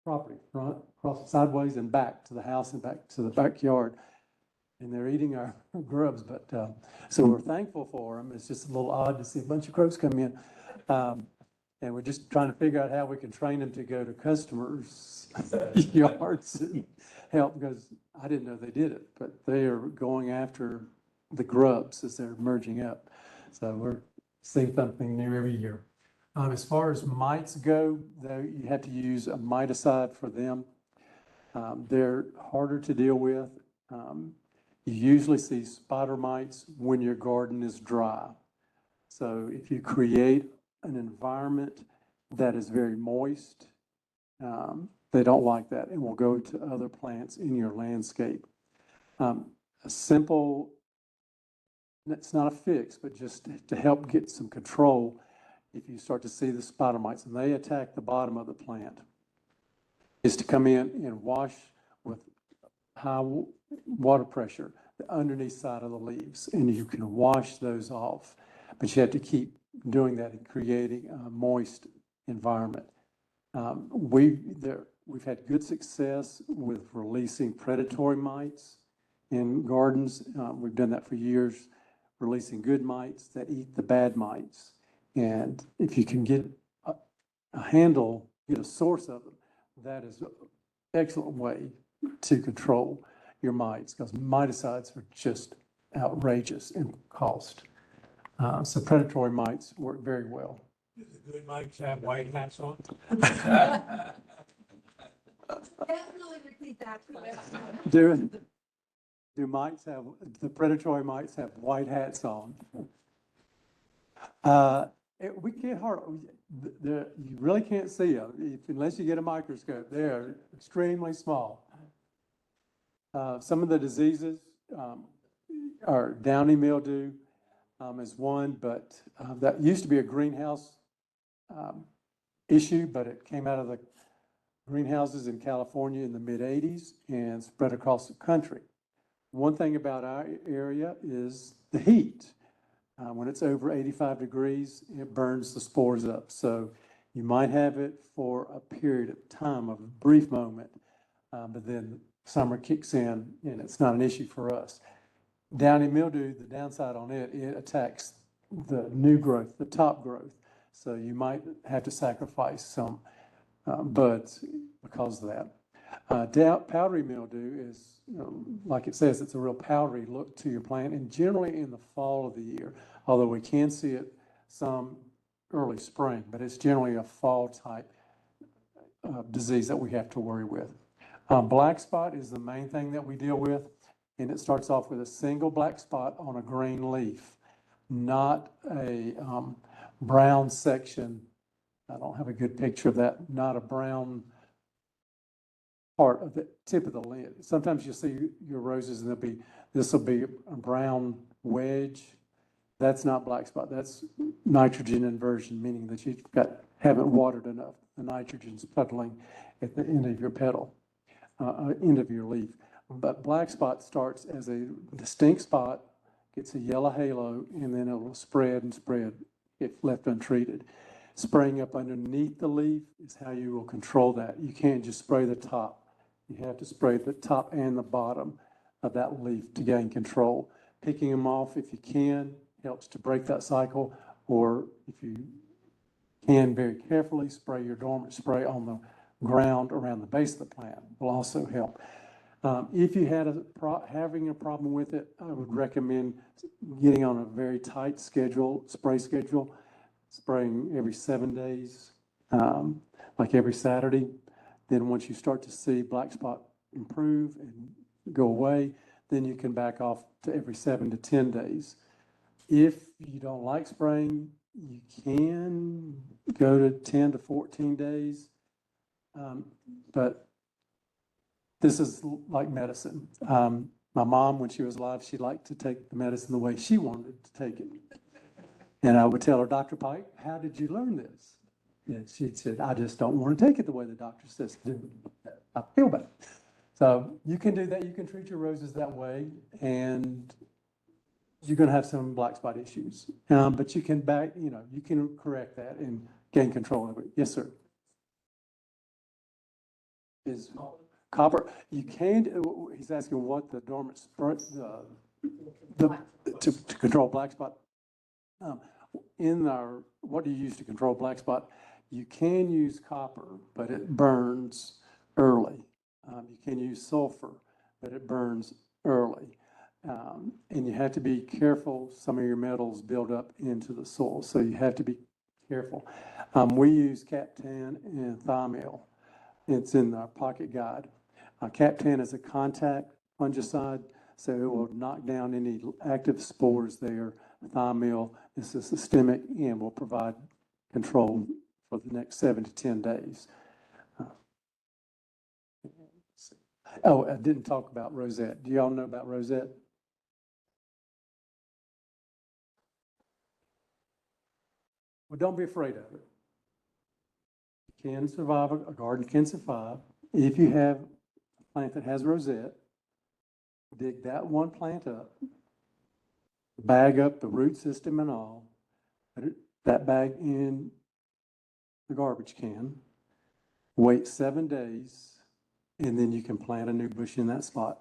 property, front, across sideways and back to the house and back to the backyard. And they're eating our grubs, but so we're thankful for them. It's just a little odd to see a bunch of crows come in. And we're just trying to figure out how we can train them to go to customers' yards and help, because I didn't know they did it, but they are going after the grubs as they're emerging up. So we're seeing something new every year. As far as mites go, though, you have to use a miticide for them. They're harder to deal with. You usually see spider mites when your garden is dry. So if you create an environment that is very moist, they don't like that and will go to other plants in your landscape. A simple, it's not a fix, but just to help get some control, if you start to see the spider mites and they attack the bottom of the plant, is to come in and wash with high water pressure the underneath side of the leaves, and you can wash those off. But you have to keep doing that and creating a moist environment. We've had good success with releasing predatory mites in gardens. We've done that for years, releasing good mites that eat the bad mites. And if you can get a handle, get a source of them, that is an excellent way to control your mites, because miticides are just outrageous in cost. So predatory mites work very well. Do the good mites have white hats on? Definitely repeat that. Do the predatory mites have white hats on? We can't you really can't see them unless you get a microscope. They are extremely small. Some of the diseases are downy mildew is one, but that used to be a greenhouse issue, but it came out of the greenhouses in California in the mid-'80s and spread across the country. One thing about our area is the heat. When it's over 85 degrees, it burns the spores up. So you might have it for a period of time, of a brief moment, but then summer kicks in and it's not an issue for us. Downy mildew, the downside on it attacks the new growth, the top growth. So you might have to sacrifice some buds because of that. Powdery mildew is, like it says, it's a real powdery look to your plant, and generally in the fall of the year, although we can see it some early spring, but it's generally a fall type disease that we have to worry with. Black spot is the main thing that we deal with, and it starts off with a single black spot on a green leaf, not a brown section. I don't have a good picture of that, not a brown part of the tip of the lid. Sometimes you'll see your roses and this will be a brown wedge. That's not black spot. That's nitrogen inversion, meaning that haven't watered enough. The nitrogen's puddling at the end of your petal, end of your leaf. But black spot starts as a distinct spot, gets a yellow halo, and then it will spread and spread if left untreated. Spraying up underneath the leaf is how you will control that. You can't just spray the top. You have to spray the top and the bottom of that leaf to gain control. Picking them off if you can helps to break that cycle, or if you can very carefully spray your dormant spray on the ground around the base of the plant will also help. If you had having a problem with it, I would recommend getting on a very tight spray schedule, spraying every 7 days, like every Saturday. Then once you start to see black spot improve and go away, then you can back off to every 7 to 10 days. If you don't like spraying, you can go to 10 to 14 days. But this is like medicine. My mom, when she was alive, she liked to take the medicine the way she wanted to take it. And I would tell her, Dr. Pike, how did you learn this? And she said, I just don't want to take it the way the doctor says to do it. I feel bad. So you can do that. You can treat your roses that way, and you're going to have some black spot issues. But you can you can correct that and gain control of it. Yes, sir. Is copper? You can. He's asking what the dormant to control black spot. What do you use to control black spot? You can use copper, but it burns early. You can use sulfur, but it burns early. And you have to be careful. Some of your metals build up into the soil, so you have to be careful. We use Captan and Thymel. It's in the pocket guide. Captan is a contact fungicide, so it will knock down any active spores there. Thymel is a systemic and will provide control for the next 7 to 10 days. Oh, I didn't talk about rosette. Do y'all know about rosette? Well, don't be afraid of it. It can survive, a garden can survive. If you have a plant that has rosette, dig that one plant up, bag up the root system and all, put that bag in the garbage can, wait 7 days, and then you can plant a new bush in that spot.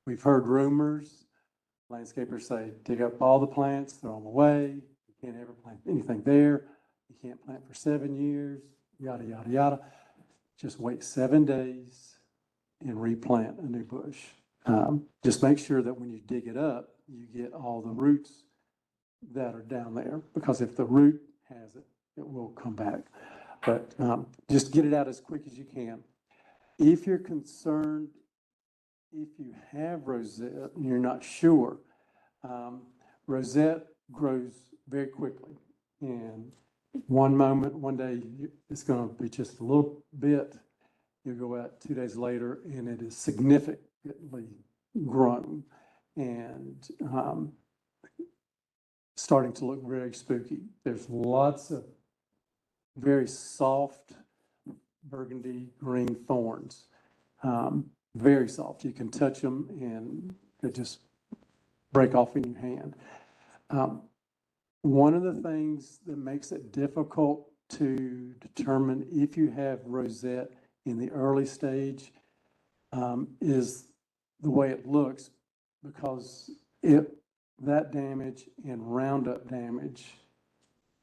We've heard rumors, landscapers say, dig up all the plants, throw them away, you can't ever plant anything there, you can't plant for 7 years, yada, yada, yada. Just wait 7 days and replant a new bush. Just make sure that when you dig it up, you get all the roots that are down there, because if the root has it, it will come back. But just get it out as quick as you can. If you're concerned, if you have rosette and you're not sure, rosette grows very quickly. And one day, it's going to be just a little bit. You go out 2 days later, and it is significantly grown and starting to look very spooky. There's lots of very soft burgundy green thorns, very soft. You can touch them and they just break off in your hand. One of the things that makes it difficult to determine if you have rosette in the early stage is the way it looks, because that damage and Roundup damage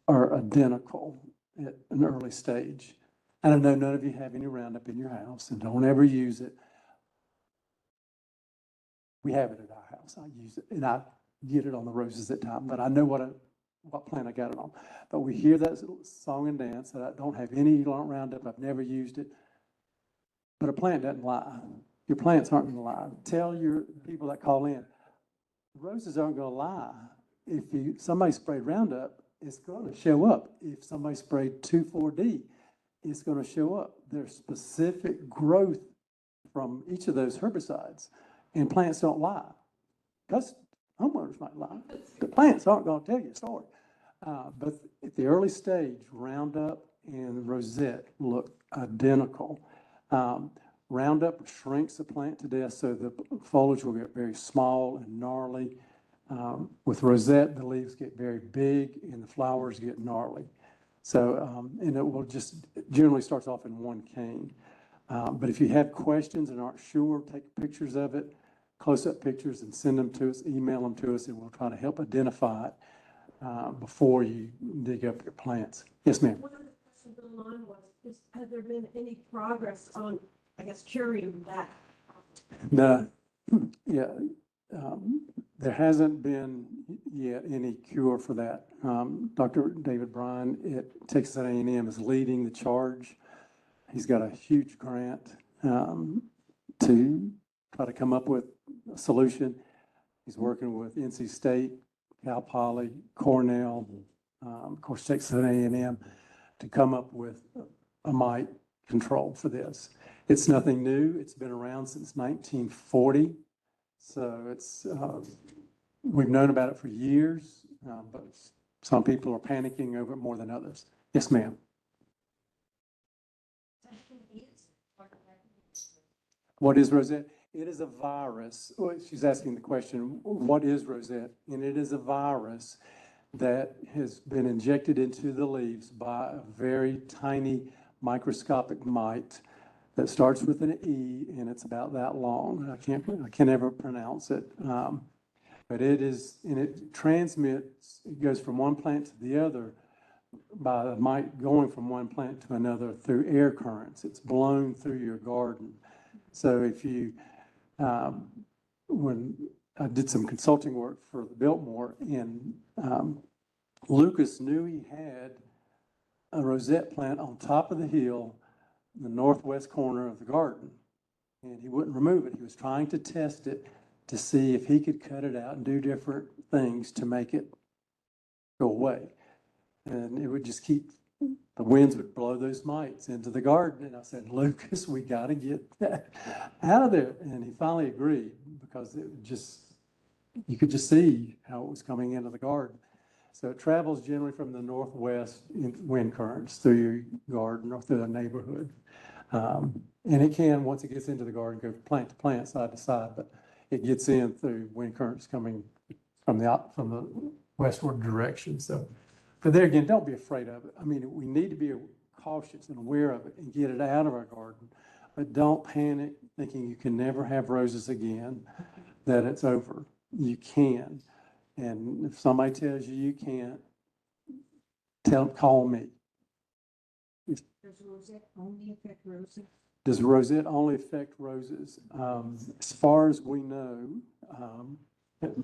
are identical at an early stage. And I know none of you have any Roundup in your house, and don't ever use it. We have it at our house. I use it, and I get it on the roses at times, but I know what plant I got it on. But we hear that song and dance that I don't have any Roundup. I've never used it. But a plant doesn't lie. Your plants aren't going to lie. Tell your people that call in, roses aren't going to lie. If somebody sprayed Roundup, it's going to show up. If somebody sprayed 2,4-D, it's going to show up. There's specific growth from each of those herbicides, and plants don't lie. Because homeowners might lie. The plants aren't going to tell you a story. But at the early stage, Roundup and Rosette look identical. Roundup shrinks the plant to death, so the foliage will get very small and gnarly. With Rosette, the leaves get very big and the flowers get gnarly. So, and it will just generally starts off in one cane. But if you have questions and aren't sure, take pictures of it, close-up pictures, and send them to us, email them to us, and we'll try to help identify it before you dig up your plants. Yes, ma'am. One of the questions online was, has there been any progress on, I guess, curing that? No, yeah, there hasn't been yet any cure for that. Dr. David Bryan at Texas A&M is leading the charge. He's got a huge grant to try to come up with a solution. He's working with NC State, Cal Poly, Cornell, of course, Texas A&M to come up with a mite control for this. It's nothing new. It's been around since 1940. So it's, we've known about it for years, but some people are panicking over it more than others. Yes, ma'am. What is Rosette? It is a virus. Well, she's asking the question, what is Rosette? And it is a virus that has been injected into the leaves by a very tiny microscopic mite that starts with an E, and it's about that long. I can't ever pronounce it. But it is, and it transmits, it goes from one plant to the other by the mite going from one plant to another through air currents. It's blown through your garden. So if you, when I did some consulting work for the Biltmore, and Lucas knew he had a rosette plant on top of the hill, in the northwest corner of the garden, and he wouldn't remove it. He was trying to test it to see if he could cut it out and do different things to make it go away. And it would just keep, the winds would blow those mites into the garden. And I said, Lucas, we got to get that out of there. And he finally agreed because it just, you could just see how it was coming into the garden. So it travels generally from the northwest in wind currents through your garden or through the neighborhood. And it can, once it gets into the garden, go plant to plant, side to side, but it gets in through wind currents coming from the westward direction. So, but there again, don't be afraid of it. I mean, we need to be cautious and aware of it and get it out of our garden, but don't panic thinking you can never have roses again, that it's over. You can. And if somebody tells you you can't, call me. Does rosette only affect roses? Does rosette only affect roses? As far as we know,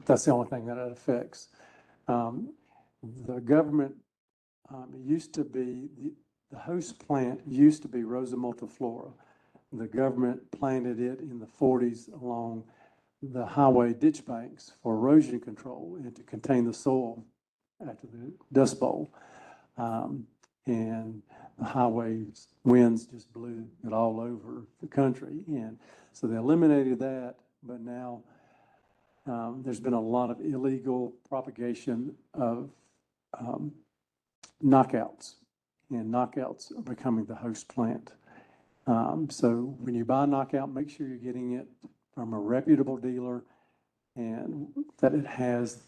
that's the only thing that it affects. The government, it used to be, the host plant used to be Rosa multiflora. The government planted it in the 40s along the highway ditch banks for erosion control and to contain the soil after the Dust Bowl. And the highway winds just blew it all over the country. And so they eliminated that, but now there's been a lot of illegal propagation of knockouts, and knockouts are becoming the host plant. So when you buy a knockout, make sure you're getting it from a reputable dealer and that it has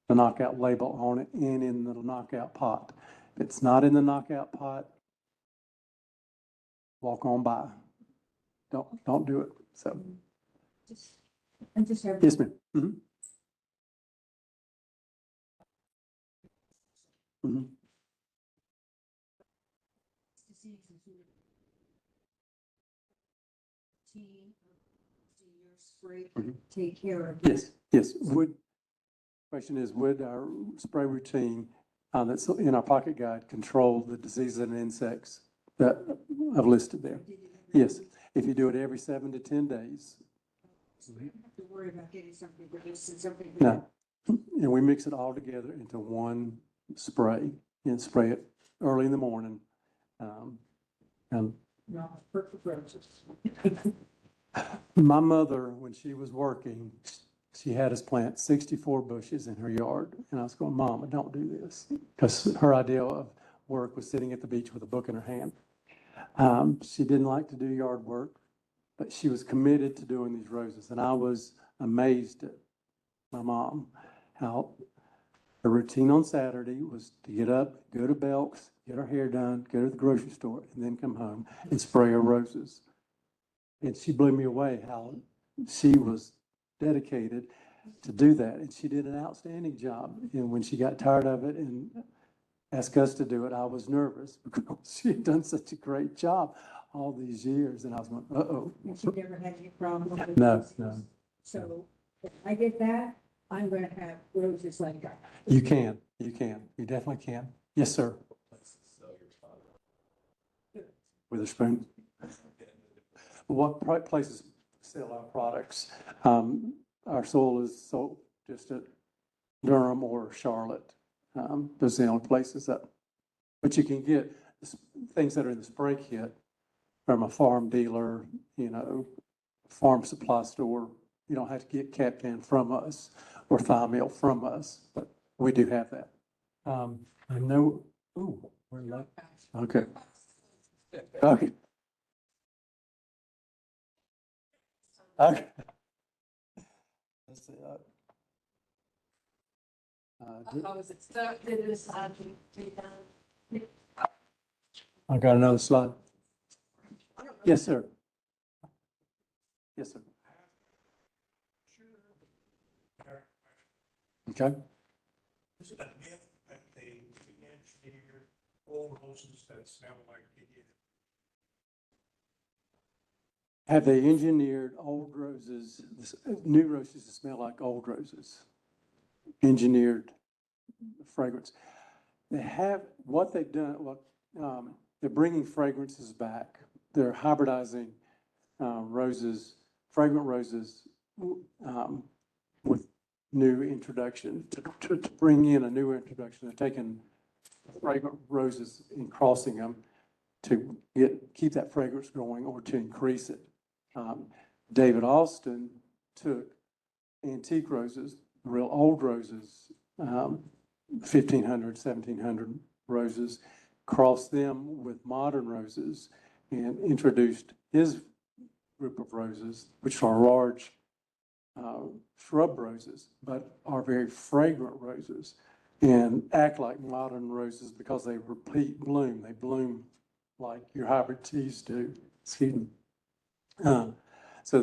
the knockout label on it and in the knockout pot. If it's not in the knockout pot, walk on by. Don't do it. So, I just have. yes, ma'am. Mm-hmm. Mm-hmm. Take care of. Yes, yes. Question is, would our spray routine that's in our pocket guide control the diseases and insects that I've listed there? Yes, if you do it every 7 to 10 days. So we don't have to worry about getting something produced and something. No, and we mix it all together into one spray and spray it early in the morning And No, purple roses. my mother, when she was working, she had us plant 64 bushes in her yard. And I was going, Mama, don't do this. Because her idea of work was sitting at the beach with a book in her hand. She didn't like to do yard work, but she was committed to doing these roses. And I was amazed at my mom, how her routine on Saturday was to get up, go to Belk's, get her hair done, go to the grocery store, and then come home and spray her roses. And she blew me away how she was dedicated to do that. And she did an outstanding job. And when she got tired of it and asked us to do it, I was nervous because she had done such a great job all these years. And I was going, uh-oh. And she never had any problem with it. No, no. So if I get that, I'm gonna have roses like that. You can, you definitely can. Yes, sir. Witherspoon. What places sell our products? Our soil is sold just at Durham or Charlotte. Those are the only places that, but you can get things that are in the spray kit from a farm dealer, farm supply store. You don't have to get Captan from us or thigh meal from us, but we do have that. I know, ooh, we're late. Okay. Okay. Okay. Let's see. Oh, is it stuck to this side to be done? I got another slide. Yes, sir. Yes, sir. Okay. Is it a myth that they engineer old houses that smell like Indian? Have they engineered old roses, new roses to smell like old roses? Engineered fragrance. They have, what they've done, they're bringing fragrances back. They're hybridizing roses, fragrant roses with new introduction, to bring in a new introduction. They're taking fragrant roses and crossing them to keep that fragrance going or to increase it. David Austin took antique roses, real old roses, 1500, 1700 roses, crossed them with modern roses and introduced his group of roses, which are large shrub roses, but are very fragrant roses and act like modern roses because they repeat bloom. They bloom like your hybrid teas do. Excuse me. So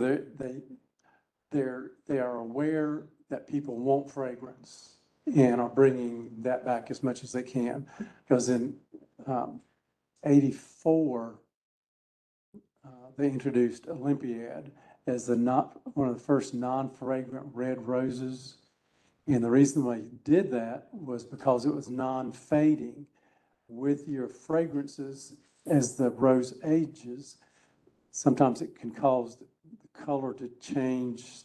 they are aware that people want fragrance and are bringing that back as much as they can. Because in 84, they introduced Olympiad as one of the first non-fragrant red roses. And the reason they did that was because it was non-fading. With your fragrances, as the rose ages, sometimes it can cause the color to change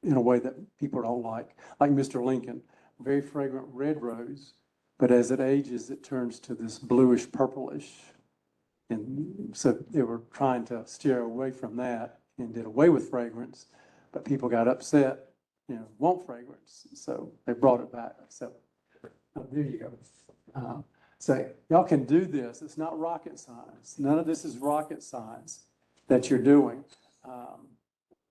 in a way that people don't like. Like Mr. Lincoln, very fragrant red rose, but as it ages, it turns to this bluish purplish. And so they were trying to steer away from that and did away with fragrance, but people got upset, want fragrance. So they brought it back. So there you go. So y'all can do this. It's not rocket science. None of this is rocket science that you're doing,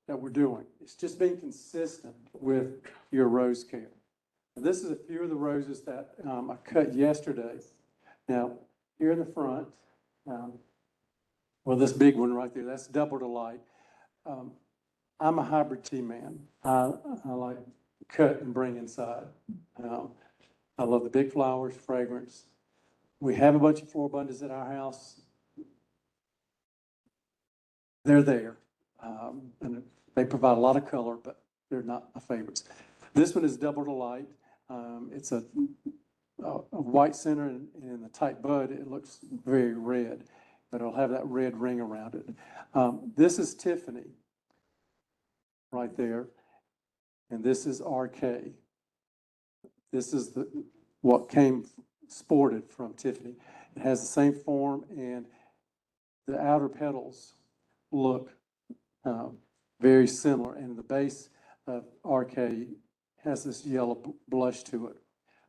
that we're doing. It's just being consistent with your rose care. This is a few of the roses that I cut yesterday. Now, here in the front, this big one right there, that's Double Delight. I'm a hybrid tea man. I like cut and bring inside. I love the big flowers, fragrance. We have a bunch of floribundas at our house. They're there. And they provide a lot of color, but they're not my favorites. This one is Double Delight. It's a white center, and in the tight bud, it looks very red, but it'll have that red ring around it. This is Tiffany right there, and this is RK. This is what came sported from Tiffany. It has the same form, and the outer petals look very similar, and the base of RK has this yellow blush to it.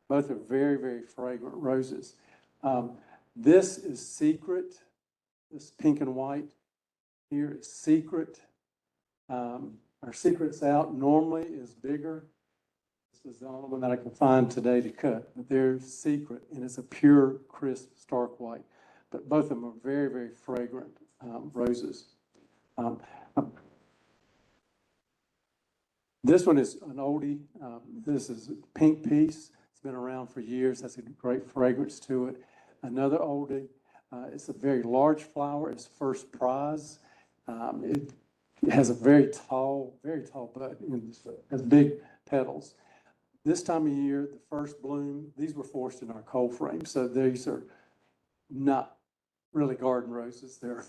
Both are very, very fragrant roses. This is Secret. This pink and white here is Secret. Our Secret's out. Normally is bigger. This is the only one that I can find today to cut. But they're Secret, and it's a pure, crisp, stark white. But both of them are very, very fragrant roses. This one is an oldie. This is Pink Peace. It's been around for years. Has a great fragrance to it. Another oldie. It's a very large flower. It's First Prize. It has a very tall bud and has big petals. This time of year, the first bloom, these were forced in our cold frame. So these are not really garden roses. They're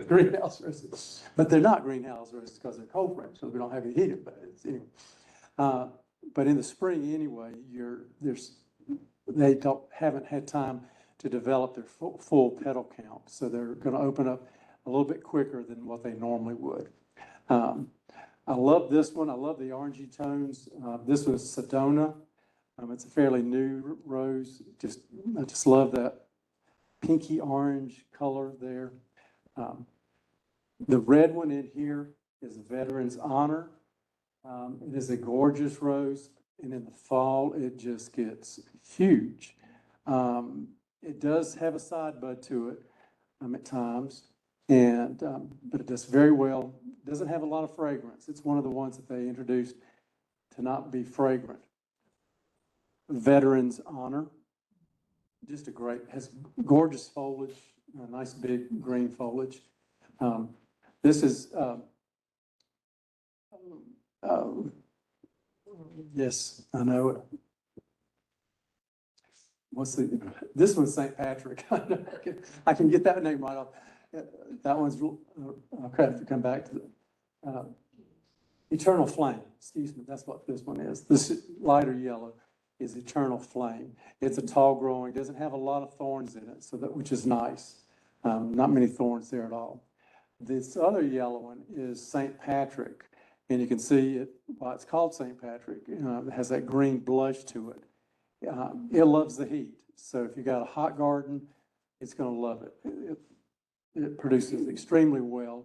greenhouse roses. But they're not greenhouse roses because they're cold frame, so we don't have any heating. But anyway. But in the spring anyway, they haven't had time to develop their full petal count. So they're going to open up a little bit quicker than what they normally would. I love this one. I love the orangey tones. This was Sedona. It's a fairly new rose. I just love that pinky orange color there. The red one in here is Veterans Honor. It is a gorgeous rose, and in the fall, it just gets huge. It does have a side bud to it at times, but it does very well. It doesn't have a lot of fragrance. It's one of the ones that they introduced to not be fragrant. Veterans Honor, just has gorgeous foliage, a nice big green foliage. This is, yes, I know it. This one's St. Patrick. I can get that name right off. That one's, okay, to come back to the Eternal Flame. Excuse me, that's what this one is. This lighter yellow is Eternal Flame. It's a tall growing, doesn't have a lot of thorns in it, which is nice. Not many thorns there at all. This other yellow one is St. Patrick, and you can see why it's called St. Patrick. It has that green blush to it. It loves the heat, so if you got a hot garden, it's going to love it. It produces extremely well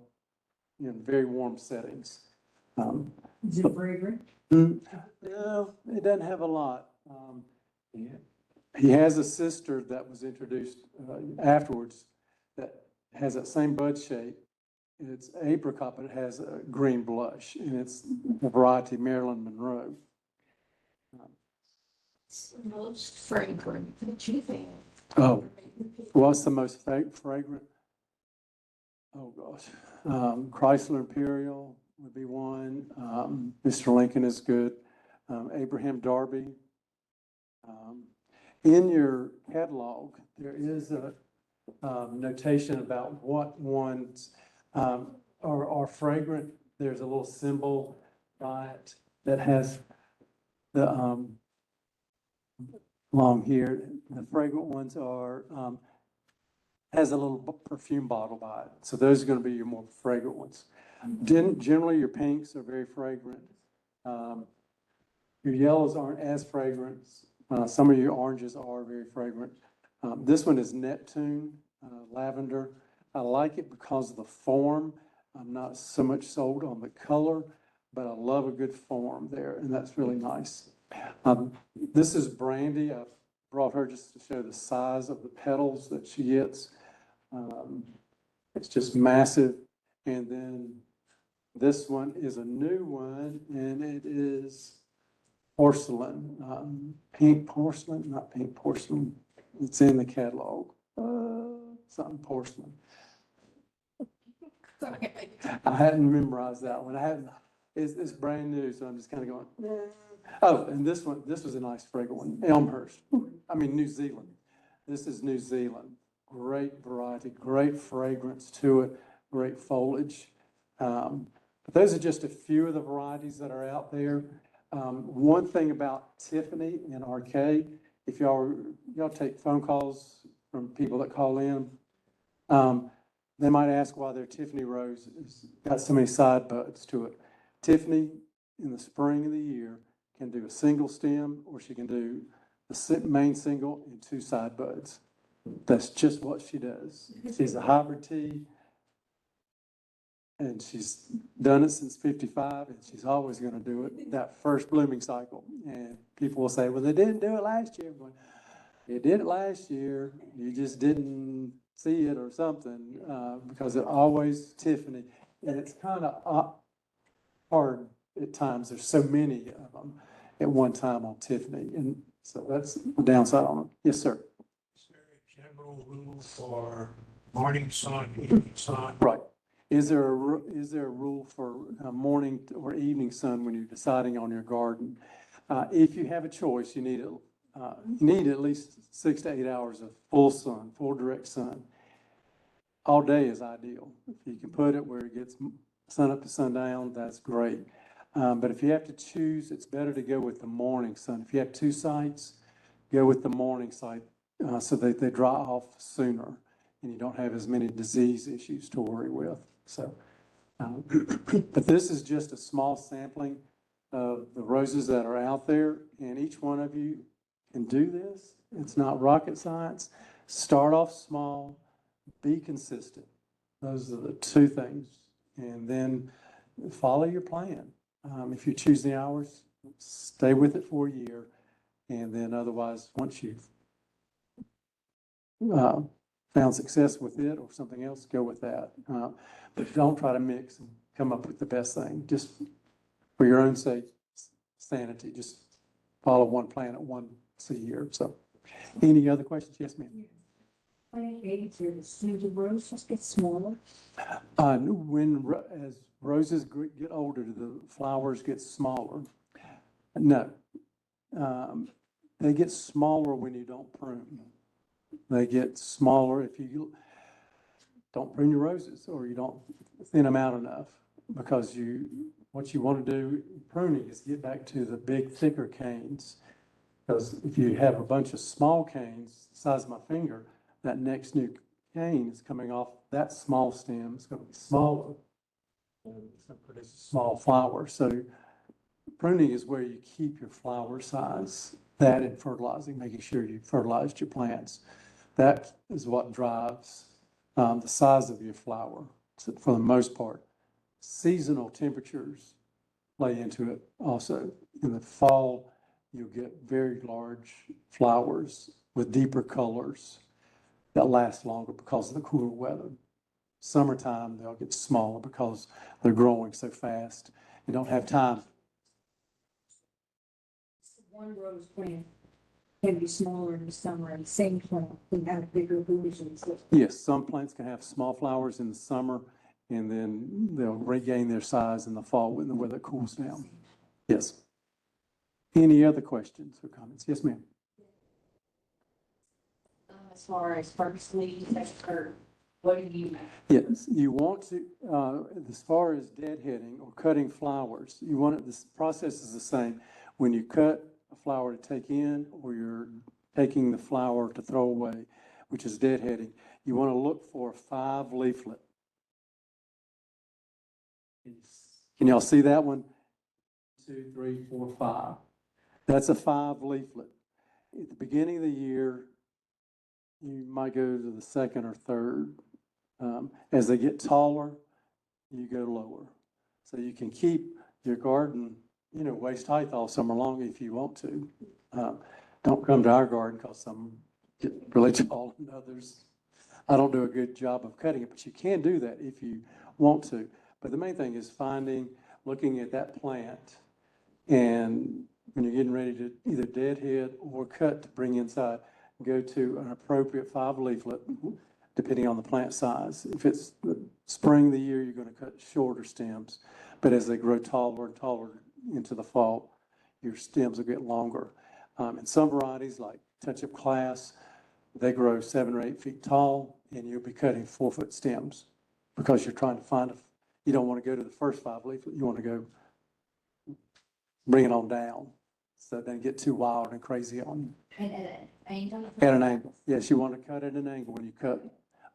in very warm settings. Is it fragrant? No, it doesn't have a lot. He has a sister that was introduced afterwards that has that same bud shape. It's apricot, but it has a green blush, and it's the variety Marilyn Monroe. It's the most fragrant that you think. Oh, what's the most fragrant? Oh, gosh. Chrysler Imperial would be one. Mr. Lincoln is good. Abraham Darby. In your catalog, there is a notation about what ones are fragrant. There's a little symbol by it that has the along here. The fragrant ones has a little perfume bottle by it. So those are going to be your more fragrant ones. Generally, your pinks are very fragrant. Your yellows aren't as fragrant. Some of your oranges are very fragrant. This one is Neptune, lavender. I like it because of the form. I'm not so much sold on the color, but I love a good form there, and that's really nice. This is Brandy. I brought her just to show the size of the petals that she gets. It's just massive. And then this one is a new one, and it is porcelain, pink porcelain, not pink porcelain. It's in the catalog. Something porcelain. I hadn't memorized that one. It's brand new, so I'm just kind of going. Oh, and this was a nice fragrant one. Elmhurst. New Zealand. This is New Zealand. Great variety, great fragrance to it, great foliage. But those are just a few of the varieties that are out there. One thing about Tiffany and RK, if y'all take phone calls from people that call in, They might ask why their Tiffany rose has got so many side buds to it. Tiffany, in the spring of the year, can do a single stem, or she can do the main single and 2 side buds. That's just what she does. She's a hybrid tea, and she's done it since 55, and she's always going to do it that first blooming cycle. And people will say, well, they didn't do it last year. I'm going, it did it last year. You just didn't see it or something, because it always Tiffany. And it's kind of hard at times. There's so many of them at one time on Tiffany. And so that's the downside on it. Yes, sir. Is there a general rule for morning sun, evening sun? Right. Is there a rule for morning or evening sun when you're deciding on your garden? If you have a choice, you need at least 6 to 8 hours of full sun, full direct sun. All day is ideal. If you can put it where it gets sun up to sundown, that's great. But if you have to choose, it's better to go with the morning sun. If you have 2 sites, go with the morning site so that they dry off sooner and you don't have as many disease issues to worry with. So, but this is just a small sampling of the roses that are out there, and each one of you can do this. It's not rocket science. Start off small, be consistent. Those are the 2 things. And then follow your plan. If you choose the hours, stay with it for a year. And then otherwise, once you've found success with it or something else, go with that. But don't try to mix and come up with the best thing. Just for your own sake, sanity, just follow one plan at once a year. So, any other questions? Yes, ma'am. Plant age, do the roses get smaller? As roses get older, the flowers get smaller. No. They get smaller when you don't prune. They get smaller if you don't prune your roses or you don't thin them out enough, because what you want to do in pruning is get back to the big, thicker canes. Because if you have a bunch of small canes, the size of my finger, that next new cane is coming off that small stem. It's going to be smaller and it's going to produce a small flower. So pruning is where you keep your flower size. That and fertilizing, making sure you fertilized your plants. That is what drives the size of your flower. So for the most part, seasonal temperatures play into it also. In the fall, you'll get very large flowers with deeper colors that last longer because of the cooler weather. Summertime, they'll get smaller because they're growing so fast. You don't have time. One rose plant can be smaller in the summer, and the same plant can have bigger blooms. Yes, some plants can have small flowers in the summer, and then they'll regain their size in the fall when the weather cools down. Yes. Any other questions or comments? Yes, ma'am. As far as first leaf, or what do you? Yes, you want to, as far as deadheading or cutting flowers, you want it, this process is the same. When you cut a flower to take in, or you're taking the flower to throw away, which is deadheading, you want to look for a 5 leaflet. Can y'all see that one? 2, 3, 4, 5. That's a 5 leaflet. At the beginning of the year, you might go to the 2nd or 3rd. As they get taller, you go lower. So you can keep your garden, waist height all summer long if you want to. Don't come to our garden because some get really tall and others. I don't do a good job of cutting it, but you can do that if you want to. But the main thing is looking at that plant, and when you're getting ready to either deadhead or cut to bring inside, go to an appropriate 5 leaflet, depending on the plant size. If it's the spring of the year, you're going to cut shorter stems. But as they grow taller and taller into the fall, your stems will get longer. And some varieties, like Touch-Up Class, they grow 7 or 8 feet tall, and you'll be cutting 4-foot stems because you're trying to find you don't want to go to the first 5 leaflet. You want to go bring it on down so it doesn't get too wild and crazy on you. And at an angle? At an angle. Yes, you want to cut at an angle when you cut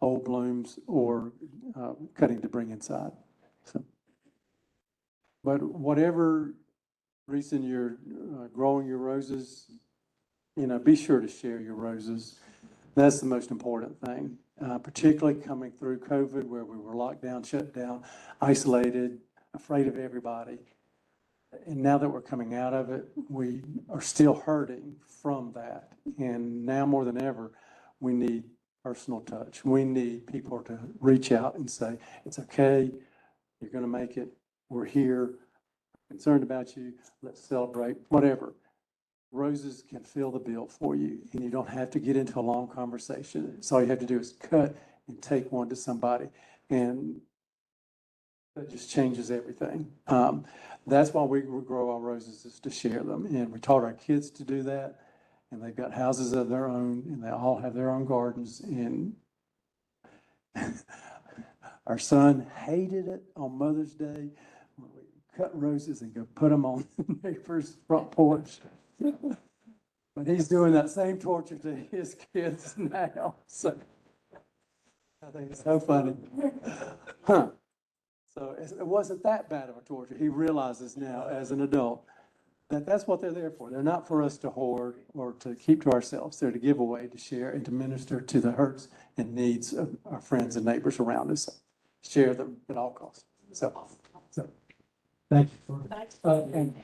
old blooms or cutting to bring inside. So, but whatever reason you're growing your roses, be sure to share your roses. That's the most important thing, particularly coming through COVID where we were locked down, shut down, isolated, afraid of everybody. And now that we're coming out of it, we are still hurting from that. And now more than ever, we need personal touch. We need people to reach out and say, it's okay, you're going to make it, we're here, concerned about you, let's celebrate, whatever. Roses can fill the bill for you, and you don't have to get into a long conversation. So all you have to do is cut and take one to somebody, and that just changes everything. That's why we grow our roses, is to share them. And we taught our kids to do that, and they've got houses of their own, and they all have their own gardens. And our son hated it on Mother's Day when we cut roses and go put them on the neighbor's front porch. But he's doing that same torture to his kids now. So I think it's so funny. Huh. So it wasn't that bad of a torture. He realizes now as an adult that that's what they're there for. They're not for us to hoard or to keep to ourselves. They're to give away, to share, and to minister to the hurts and needs of our friends and neighbors around us. Share them at all costs. So thank you for, and